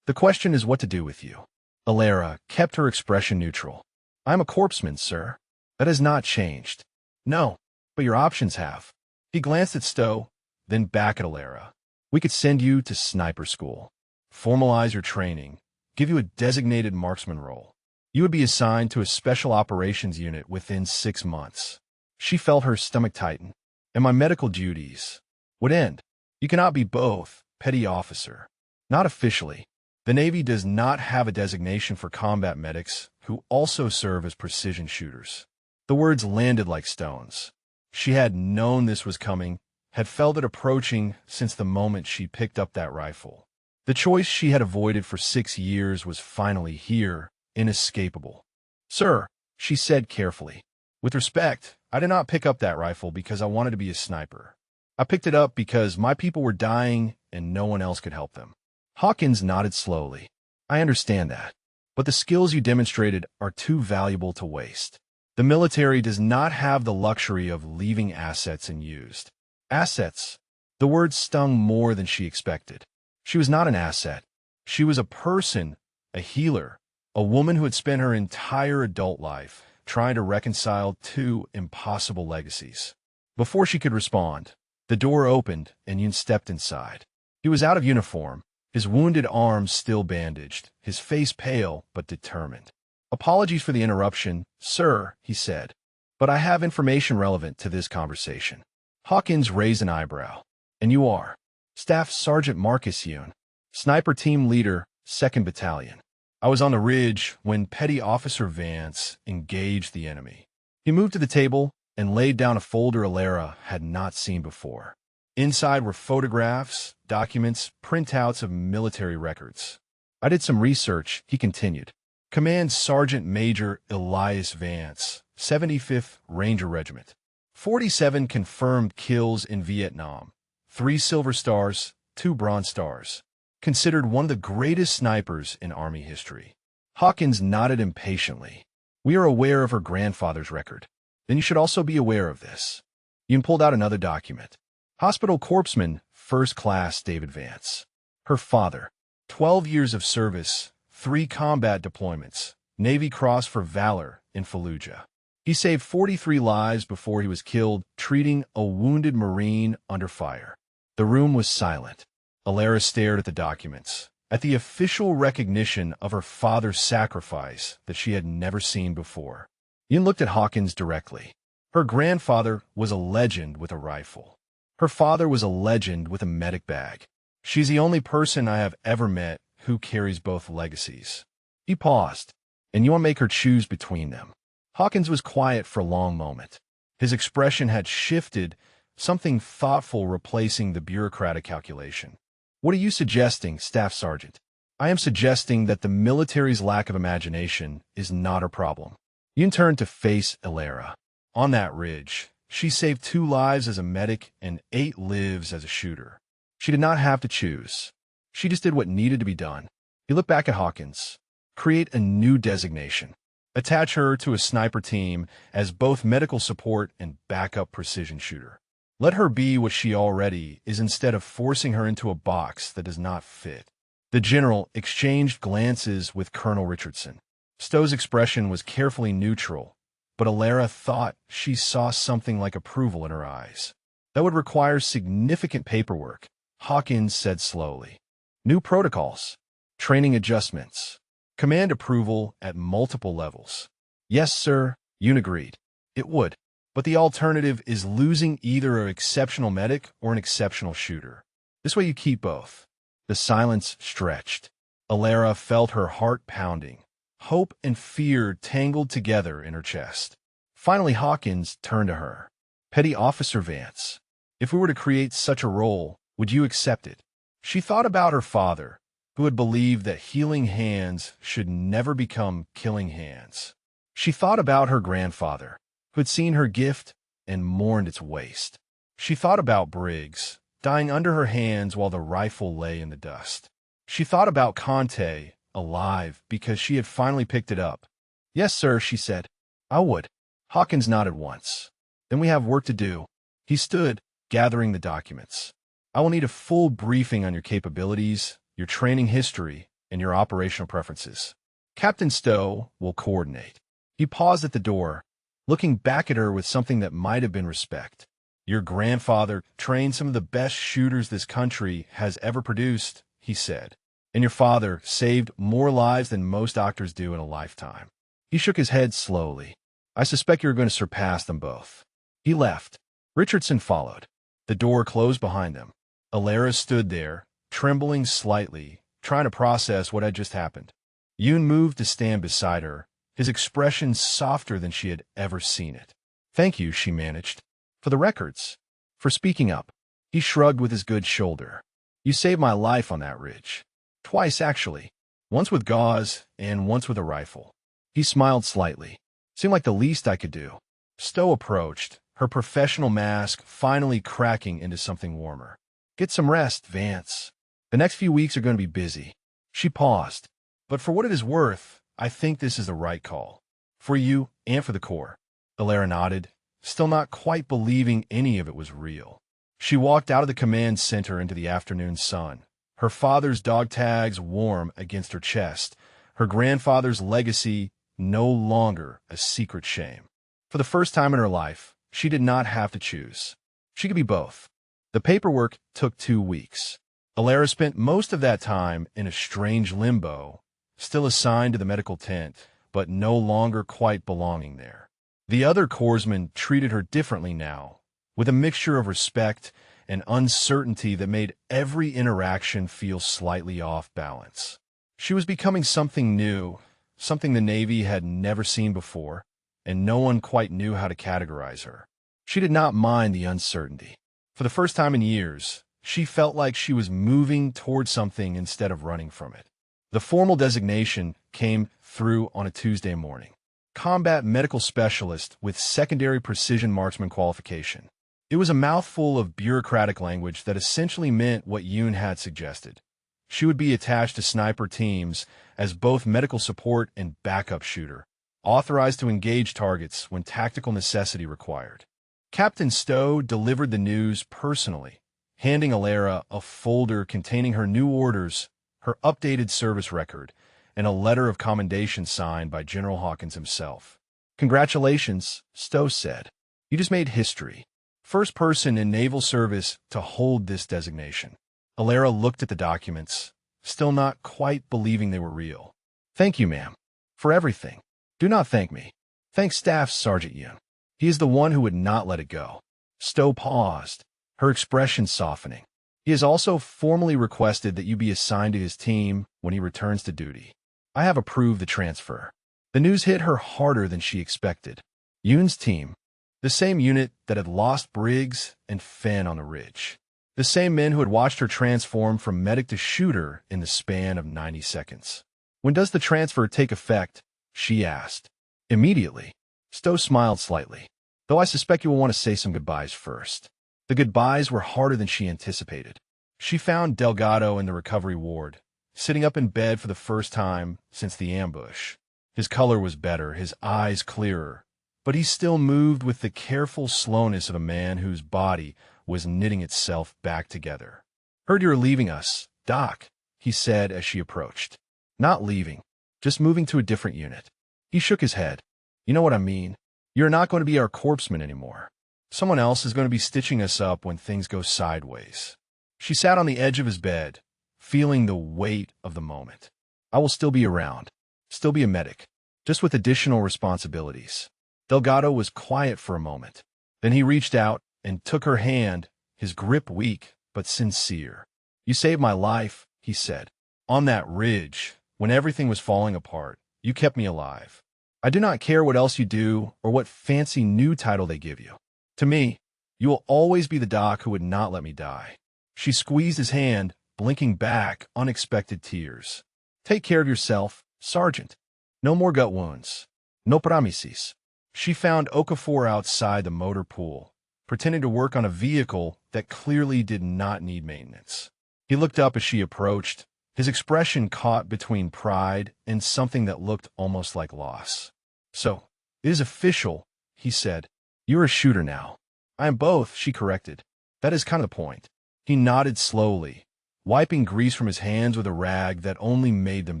Speaker 1: The question is what to do with you. Alara kept her expression neutral. I'm a corpsman, sir. That has not changed. No, but your options have. He glanced at Stowe, then back at Alara. We could send you to sniper school, formalize your training, give you a designated marksman role. You would be assigned to a special operations unit within 6 months. She felt her stomach tighten, and my medical duties would end. You cannot be both, petty officer. Not officially. The Navy does not have a designation for combat medics who also serve as precision shooters. The words landed like stones. She had known this was coming, had felt it approaching since the moment she picked up that rifle. The choice she had avoided for 6 years was finally here, inescapable. Sir, she said carefully. With respect, I did not pick up that rifle because I wanted to be a sniper. I picked it up because my people were dying and no one else could help them. Hawkins nodded slowly. I understand that, but the skills you demonstrated are too valuable to waste. The military does not have the luxury of leaving assets unused. Assets. The word stung more than she expected. She was not an asset. She was a person, a healer, a woman who had spent her entire adult life trying to reconcile 2 impossible legacies. Before she could respond, the door opened and Yun stepped inside. He was out of uniform, his wounded arms still bandaged, his face pale but determined. Apologies for the interruption, sir, he said, but I have information relevant to this conversation. Hawkins raised an eyebrow. And you are? Staff Sergeant Marcus Yun, Sniper Team Leader, 2nd Battalion. I was on the ridge when Petty Officer Vance engaged the enemy. He moved to the table and laid down a folder Alara had not seen before. Inside were photographs, documents, printouts of military records. I did some research, he continued. Command Sergeant Major Elias Vance, 75th Ranger Regiment. 47 confirmed kills in Vietnam. 3 Silver Stars, 2 Bronze Stars. Considered one of the greatest snipers in Army history. Hawkins nodded impatiently. We are aware of her grandfather's record. Then you should also be aware of this. Yun pulled out another document. Hospital Corpsman, 1st Class David Vance. Her father. 12 years of service, 3 combat deployments, Navy Cross for Valor in Fallujah. He saved 43 lives before he was killed, treating a wounded Marine under fire. The room was silent. Alara stared at the documents, at the official recognition of her father's sacrifice that she had never seen before. Yun looked at Hawkins directly. Her grandfather was a legend with a rifle. Her father was a legend with a medic bag. She's the only person I have ever met who carries both legacies. He paused, and you want to make her choose between them. Hawkins was quiet for a long moment. His expression had shifted, something thoughtful replacing the bureaucratic calculation. What are you suggesting, Staff Sergeant? I am suggesting that the military's lack of imagination is not a problem. Yun turned to face Alara. On that ridge, she saved 2 lives as a medic and 8 lives as a shooter. She did not have to choose. She just did what needed to be done. He looked back at Hawkins. Create a new designation. Attach her to a sniper team as both medical support and backup precision shooter. Let her be what she already is instead of forcing her into a box that does not fit. The general exchanged glances with Colonel Richardson. Stowe's expression was carefully neutral, but Alara thought she saw something like approval in her eyes. That would require significant paperwork, Hawkins said slowly. New protocols, training adjustments, command approval at multiple levels. Yes, sir, Yun agreed. It would. But the alternative is losing either an exceptional medic or an exceptional shooter. This way you keep both. The silence stretched. Alara felt her heart pounding. Hope and fear tangled together in her chest. Finally, Hawkins turned to her. Petty Officer Vance, if we were to create such a role, would you accept it? She thought about her father, who had believed that healing hands should never become killing hands. She thought about her grandfather, who had seen her gift and mourned its waste. She thought about Briggs, dying under her hands while the rifle lay in the dust. She thought about Conte, alive because she had finally picked it up. Yes, sir, she said. I would. Hawkins nodded once. Then we have work to do. He stood, gathering the documents. I will need a full briefing on your capabilities, your training history, and your operational preferences. Captain Stowe will coordinate. He paused at the door, looking back at her with something that might have been respect. Your grandfather trained some of the best shooters this country has ever produced, he said. And your father saved more lives than most doctors do in a lifetime. He shook his head slowly. I suspect you're going to surpass them both. He left. Richardson followed. The door closed behind them. Alara stood there, trembling slightly, trying to process what had just happened. Yoon moved to stand beside her, his expression softer than she had ever seen it. Thank you, she managed. For the records. For speaking up. He shrugged with his good shoulder. You saved my life on that ridge. Twice, actually. Once with gauze, and once with a rifle. He smiled slightly. Seemed like the least I could do. Stowe approached, her professional mask finally cracking into something warmer. Get some rest, Vance. The next few weeks are going to be busy. She paused. But for what it is worth, I think this is the right call. For you and for the Corps. Alara nodded, still not quite believing any of it was real. She walked out of the command center into the afternoon sun, her father's dog tags warm against her chest, her grandfather's legacy no longer a secret shame. For the first time in her life, she did not have to choose. She could be both. The paperwork took 2 weeks. Alara spent most of that time in a strange limbo, still assigned to the medical tent, but no longer quite belonging there. The other corpsmen treated her differently now, with a mixture of respect and uncertainty that made every interaction feel slightly off balance. She was becoming something new, something the Navy had never seen before, and no one quite knew how to categorize her. She did not mind the uncertainty. For the first time in years, she felt like she was moving toward something instead of running from it. The formal designation came through on a Tuesday morning. Combat medical specialist with secondary precision marksman qualification. It was a mouthful of bureaucratic language that essentially meant what Yoon had suggested. She would be attached to sniper teams as both medical support and backup shooter, authorized to engage targets when tactical necessity required. Captain Stowe delivered the news personally, handing Alara a folder containing her new orders, her updated service record, and a letter of commendation signed by General Hawkins himself. Congratulations, Stowe said. You just made history. First person in naval service to hold this designation. Alara looked at the documents, still not quite believing they were real. Thank you, ma'am, for everything. Do not thank me. Thank Staff Sergeant Yoon. He is the one who would not let it go. Stowe paused, her expression softening. He has also formally requested that you be assigned to his team when he returns to duty. I have approved the transfer. The news hit her harder than she expected. Yoon's team, the same unit that had lost Briggs and Fenn on the ridge. The same men who had watched her transform from medic to shooter in the span of 90 seconds. When does the transfer take effect? She asked. Immediately. Stowe smiled slightly. Though I suspect you will want to say some goodbyes first. The goodbyes were harder than she anticipated. She found Delgado in the recovery ward, sitting up in bed for the first time since the ambush. His color was better, his eyes clearer, but he still moved with the careful slowness of a man whose body was knitting itself back together. Heard you were leaving us, Doc, he said as she approached. Not leaving, just moving to a different unit. He shook his head. You know what I mean. You're not going to be our corpsman anymore. Someone else is going to be stitching us up when things go sideways. She sat on the edge of his bed, feeling the weight of the moment. I will still be around, still be a medic, just with additional responsibilities. Delgado was quiet for a moment. Then he reached out and took her hand, his grip weak but sincere. You saved my life, he said. On that ridge, when everything was falling apart, you kept me alive. I do not care what else you do or what fancy new title they give you. To me, you will always be the doc who would not let me die. She squeezed his hand, blinking back unexpected tears. Take care of yourself, Sergeant. No more gut wounds. No promises. She found Okafor outside the motor pool, pretending to work on a vehicle that clearly did not need maintenance. He looked up as she approached, his expression caught between pride and something that looked almost like loss. So, it is official, he said. You're a shooter now. I am both, she corrected. That is kind of the point. He nodded slowly, wiping grease from his hands with a rag that only made them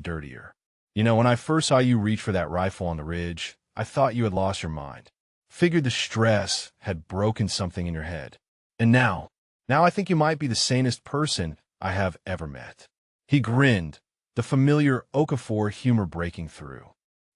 Speaker 1: dirtier. You know, when I first saw you reach for that rifle on the ridge, I thought you had lost your mind. Figured the stress had broken something in your head. And now I think you might be the sanest person I have ever met. He grinned, the familiar Okafor humor breaking through.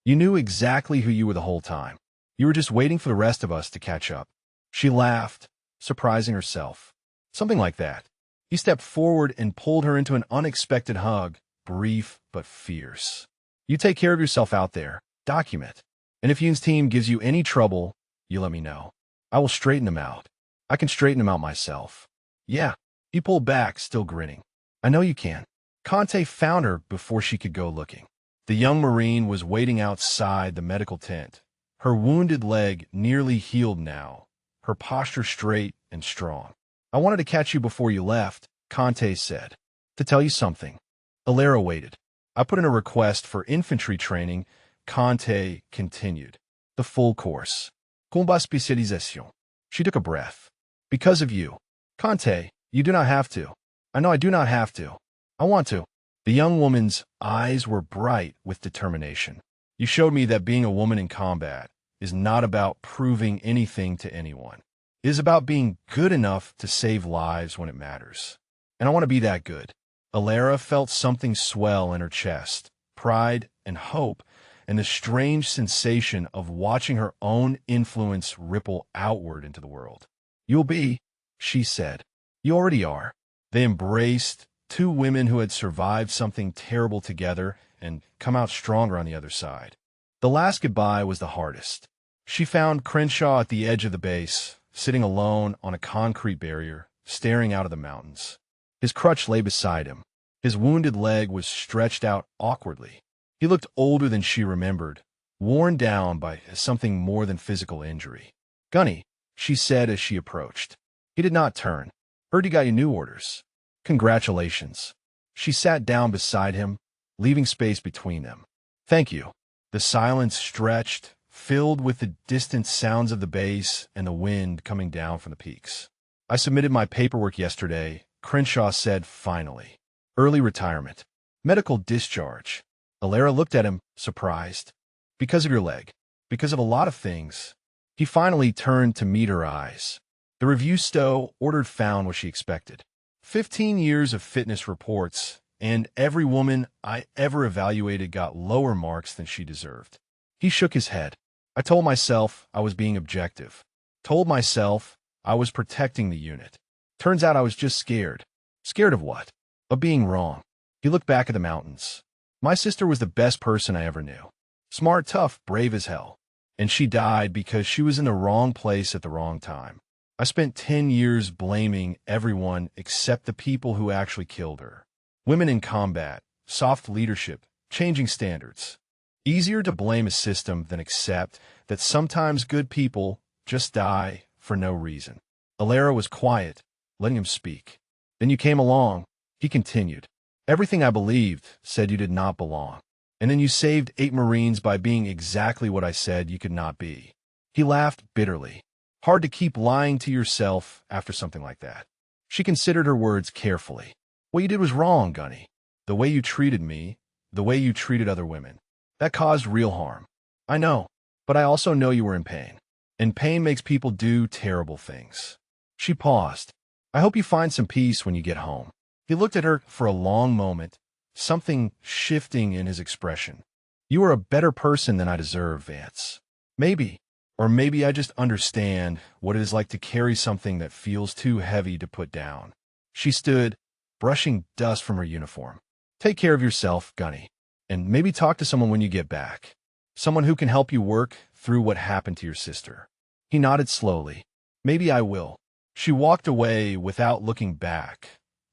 Speaker 1: You knew exactly who you were the whole time. You were just waiting for the rest of us to catch up. She laughed, surprising herself. Something like that. He stepped forward and pulled her into an unexpected hug, brief but fierce. You take care of yourself out there. Document. And if Yoon's team gives you any trouble, you let me know. I will straighten them out. I can straighten them out myself. Yeah. He pulled back, still grinning. I know you can. Conte found her before she could go looking. The young Marine was waiting outside the medical tent, her wounded leg nearly healed now, her posture straight and strong. I wanted to catch you before you left, Conte said. To tell you something. Alara waited. I put in a request for infantry training, Conte continued. The full course. Combat spécialisation. She took a breath. Because of you. Conte, you do not have to. I know I do not have to. I want to. The young woman's eyes were bright with determination. You showed me that being a woman in combat is not about proving anything to anyone. It is about being good enough to save lives when it matters. And I want to be that good. Alara felt something swell in her chest, pride and hope, and the strange sensation of watching her own influence ripple outward into the world. You'll be, she said. You already are. They embraced, two women who had survived something terrible together and come out stronger on the other side. The last goodbye was the hardest. She found Crenshaw at the edge of the base, sitting alone on a concrete barrier, staring out of the mountains. His crutch lay beside him. His wounded leg was stretched out awkwardly. He looked older than she remembered, worn down by something more than physical injury. Gunny, she said as she approached. He did not turn. Heard you got your new orders. Congratulations. She sat down beside him, leaving space between them. Thank you. The silence stretched, filled with the distant sounds of the base and the wind coming down from the peaks. I submitted my paperwork yesterday, Crenshaw said finally. Early retirement. Medical discharge. Alara looked at him, surprised. Because of your leg. Because of a lot of things. He finally turned to meet her eyes. The review stow ordered found what she expected. 15 years of fitness reports, and every woman I ever evaluated got lower marks than she deserved. He shook his head. I told myself I was being objective. Told myself I was protecting the unit. Turns out I was just scared. Scared of what? Of being wrong. He looked back at the mountains. My sister was the best person I ever knew. Smart, tough, brave as hell. And she died because she was in the wrong place at the wrong time. I spent 10 years blaming everyone except the people who actually killed her. Women in combat, soft leadership, changing standards. Easier to blame a system than accept that sometimes good people just die for no reason. Alara was quiet, letting him speak. Then you came along, he continued. Everything I believed said you did not belong. And then you saved 8 Marines by being exactly what I said you could not be. He laughed bitterly. Hard to keep lying to yourself after something like that. She considered her words carefully. What you did was wrong, Gunny. The way you treated me, the way you treated other women. That caused real harm. I know, but I also know you were in pain. And pain makes people do terrible things. She paused. I hope you find some peace when you get home. He looked at her for a long moment, something shifting in his expression. You are a better person than I deserve, Vance. Maybe. Or maybe I just understand what it is like to carry something that feels too heavy to put down. She stood, brushing dust from her uniform. Take care of yourself, Gunny, and maybe talk to someone when you get back. Someone who can help you work through what happened to your sister. He nodded slowly. Maybe I will. She walked away without looking back,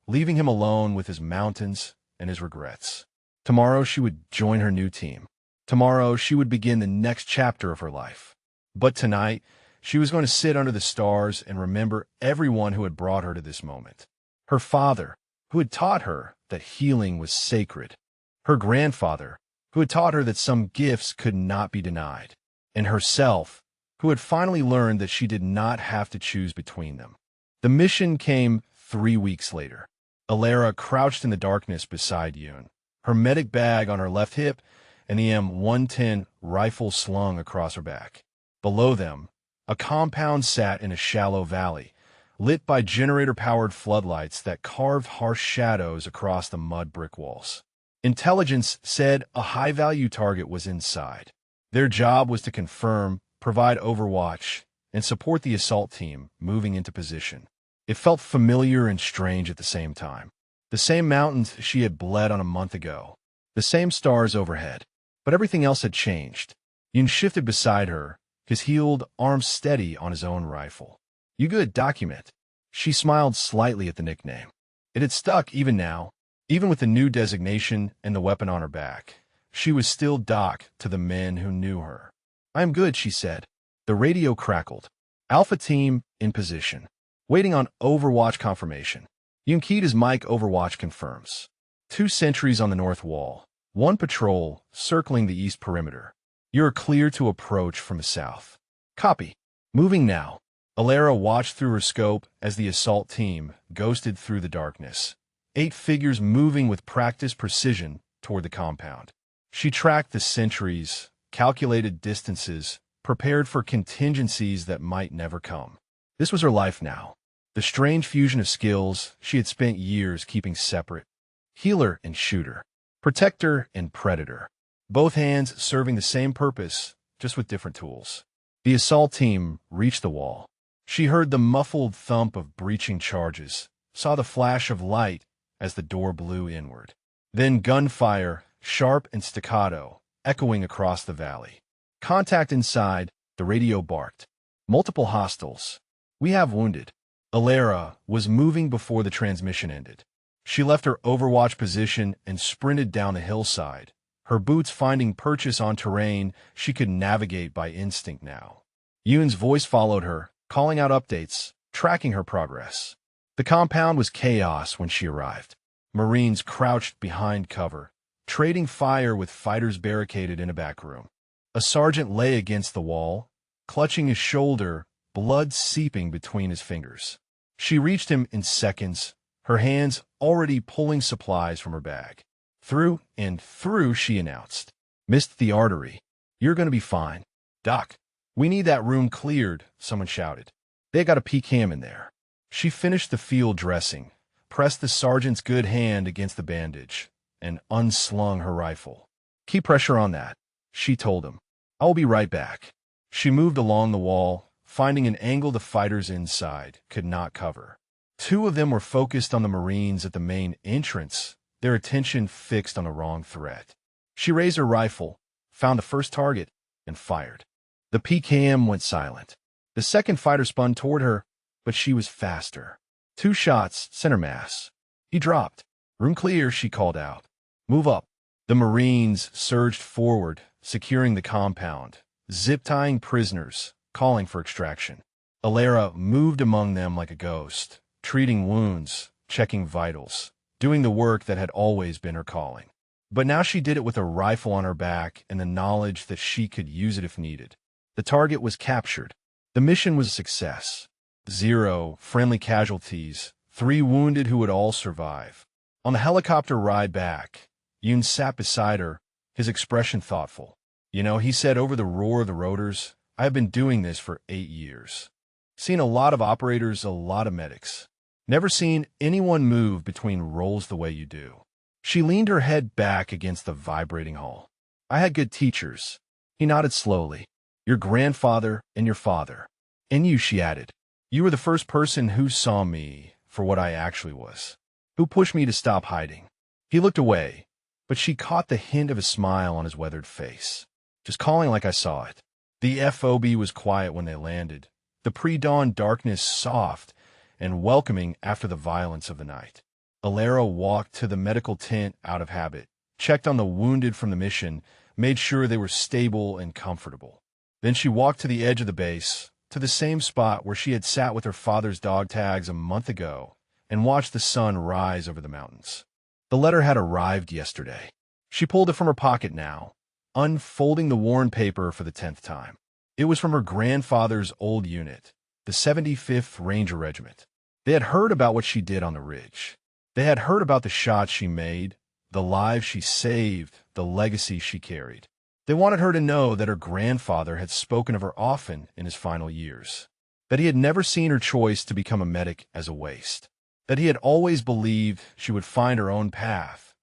Speaker 1: leaving him alone with his mountains and his regrets. Tomorrow she would join her new team. Tomorrow she would begin the next chapter of her life. But tonight, she was going to sit under the stars and remember everyone who had brought her to this moment. Her father, who had taught her that healing was sacred. Her grandfather, who had taught her that some gifts could not be denied. And herself, who had finally learned that she did not have to choose between them. The mission came 3 weeks later. Alara crouched in the darkness beside Yoon, her medic bag on her left hip and the M110 rifle slung across her back. Below them, a compound sat in a shallow valley, lit by generator-powered floodlights that carved harsh shadows across the mud brick walls. Intelligence said a high-value target was inside. Their job was to confirm, provide overwatch, and support the assault team moving into position. It felt familiar and strange at the same time. The same mountains she had bled on a month ago. The same stars overhead. But everything else had changed. Yoon shifted beside her, his healed arm steady on his own rifle. "You good, document." She smiled slightly at the nickname. It had stuck even now. Even with the new designation and the weapon on her back, she was still Doc to the men who knew her. "I am good," she said. The radio crackled. "Alpha team in position. Waiting on Overwatch confirmation." Yoon keyed his mic. "Overwatch confirms. 2 sentries on the north wall. 1 patrol circling the east perimeter. You're clear to approach from the south." "Copy. Moving now." Alara watched through her scope as the assault team ghosted through the darkness. 8 figures moving with practiced precision toward the compound. She tracked the sentries, calculated distances, prepared for contingencies that might never come. This was her life now. The strange fusion of skills she had spent years keeping separate. Healer and shooter. Protector and predator. Both hands serving the same purpose, just with different tools. The assault team reached the wall. She heard the muffled thump of breaching charges, saw the flash of light as the door blew inward. Then gunfire, sharp and staccato, echoing across the valley. Contact inside, the radio barked. "Multiple hostiles. We have wounded." Alara was moving before the transmission ended. She left her Overwatch position and sprinted down the hillside, her boots finding purchase on terrain she could navigate by instinct now. Yoon's voice followed her, calling out updates, tracking her progress. The compound was chaos when she arrived. Marines crouched behind cover, trading fire with fighters barricaded in a back room. A sergeant lay against the wall, clutching his shoulder, blood seeping between his fingers. She reached him in seconds, her hands already pulling supplies from her bag. "Through and through," she announced. "Missed the artery. You're going to be fine." "Doc, we need that room cleared," someone shouted. "They got a PCAM in there." She finished the field dressing, pressed the sergeant's good hand against the bandage, and unslung her rifle. "Keep pressure on that," she told him. "I'll be right back." She moved along the wall, finding an angle the fighters inside could not cover. 2 of them were focused on the Marines at the main entrance, their attention fixed on the wrong threat. She raised her rifle, found the first target, and fired. The PKM went silent. The second fighter spun toward her, but she was faster. 2 shots, center mass. He dropped. "Room clear," she called out. "Move up." The Marines surged forward, securing the compound, zip-tying prisoners, calling for extraction. Alara moved among them like a ghost, treating wounds, checking vitals, doing the work that had always been her calling. But now she did it with a rifle on her back and the knowledge that she could use it if needed. The target was captured. The mission was a success. 0 friendly casualties, 3 wounded who would all survive. On the helicopter ride back, Yoon sat beside her, his expression thoughtful. "You know," he said over the roar of the rotors, "I have been doing this for 8 years. Seen a lot of operators, a lot of medics. Never seen anyone move between roles the way you do." She leaned her head back against the vibrating hull. "I had good teachers." He nodded slowly. "Your grandfather and your father. And you," she added. "You were the first person who saw me for what I actually was. Who pushed me to stop hiding." He looked away, but she caught the hint of a smile on his weathered face. "Just calling like I saw it." The FOB was quiet when they landed, the pre-dawn darkness soft and welcoming after the violence of the night. Alara walked to the medical tent out of habit, checked on the wounded from the mission, made sure they were stable and comfortable. Then she walked to the edge of the base, to the same spot where she had sat with her father's dog tags a month ago, and watched the sun rise over the mountains. The letter had arrived yesterday. She pulled it from her pocket now, unfolding the worn paper for the 10th time. It was from her grandfather's old unit, the 75th Ranger Regiment. They had heard about what she did on the ridge. They had heard about the shots she made, the lives she saved, the legacy she carried. They wanted her to know that her grandfather had spoken of her often in his final years, that he had never seen her choice to become a medic as a waste, that he had always believed she would find her own path,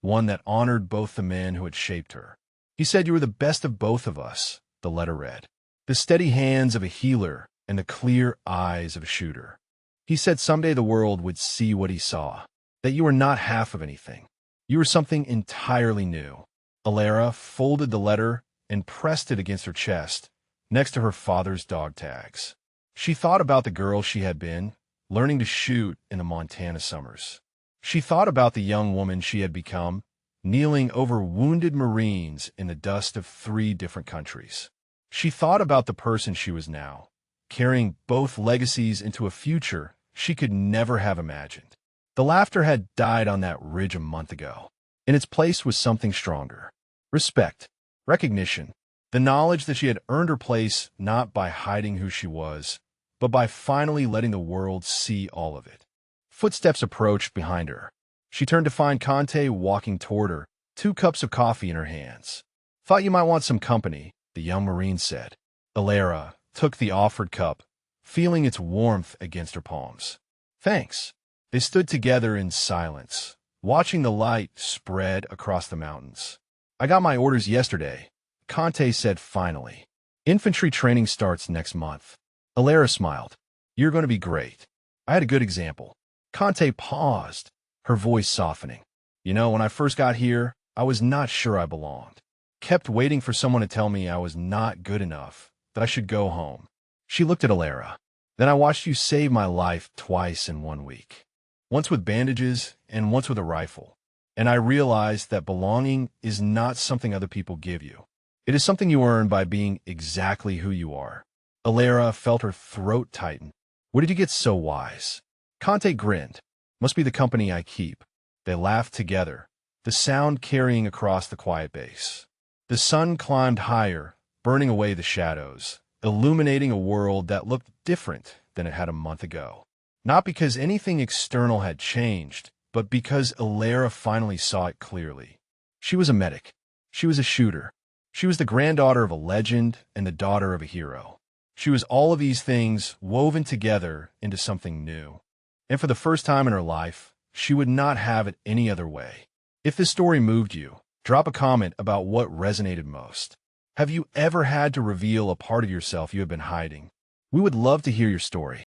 Speaker 1: one that honored both the men who had shaped her. He said, "You were the best of both of us," the letter read. The steady hands of a healer and the clear eyes of a shooter. He said someday the world would see what he saw, that you were not half of anything. You were something entirely new. Alara folded the letter and pressed it against her chest, next to her father's dog tags. She thought about the girl she had been, learning to shoot in the Montana summers. She thought about the young woman she had become, kneeling over wounded Marines in the dust of 3 different countries. She thought about the person she was now, carrying both legacies into a future she could never have imagined. The laughter had died on that ridge a month ago. In its place was something stronger. Respect, recognition, the knowledge that she had earned her place not by hiding who she was, but by finally letting the world see all of it. Footsteps approached behind her. She turned to find Conte walking toward her, 2 cups of coffee in her hands. "Thought you might want some company," the young Marine said. Alara took the offered cup, feeling its warmth against her palms. "Thanks." They stood together in silence, watching the light spread across the mountains. "I got my orders yesterday," Conte said finally. "Infantry training starts next month." Alara smiled. "You're going to be great. I had a good example." Conte paused, her voice softening. "You know, when I first got here, I was not sure I belonged. Kept waiting for someone to tell me I was not good enough, that I should go home." She looked at Alara. "Then I watched you save my life twice in 1 week. Once with bandages and once with a rifle. And I realized that belonging is not something other people give you. It is something you earn by being exactly who you are." Alara felt her throat tighten. "Where did you get so wise?" Conte grinned. "Must be the company I keep." They laughed together, the sound carrying across the quiet base. The sun climbed higher, burning away the shadows, illuminating a world that looked different than it had a month ago. Not because anything external had changed, but because Alara finally saw it clearly. She was a medic. She was a shooter. She was the granddaughter of a legend and the daughter of a hero. She was all of these things woven together into something new. And for the first time in her life, she would not have it any other way. If this story moved you, drop a comment about what resonated most. Have you ever had to reveal a part of yourself you have been hiding? We would love to hear your story.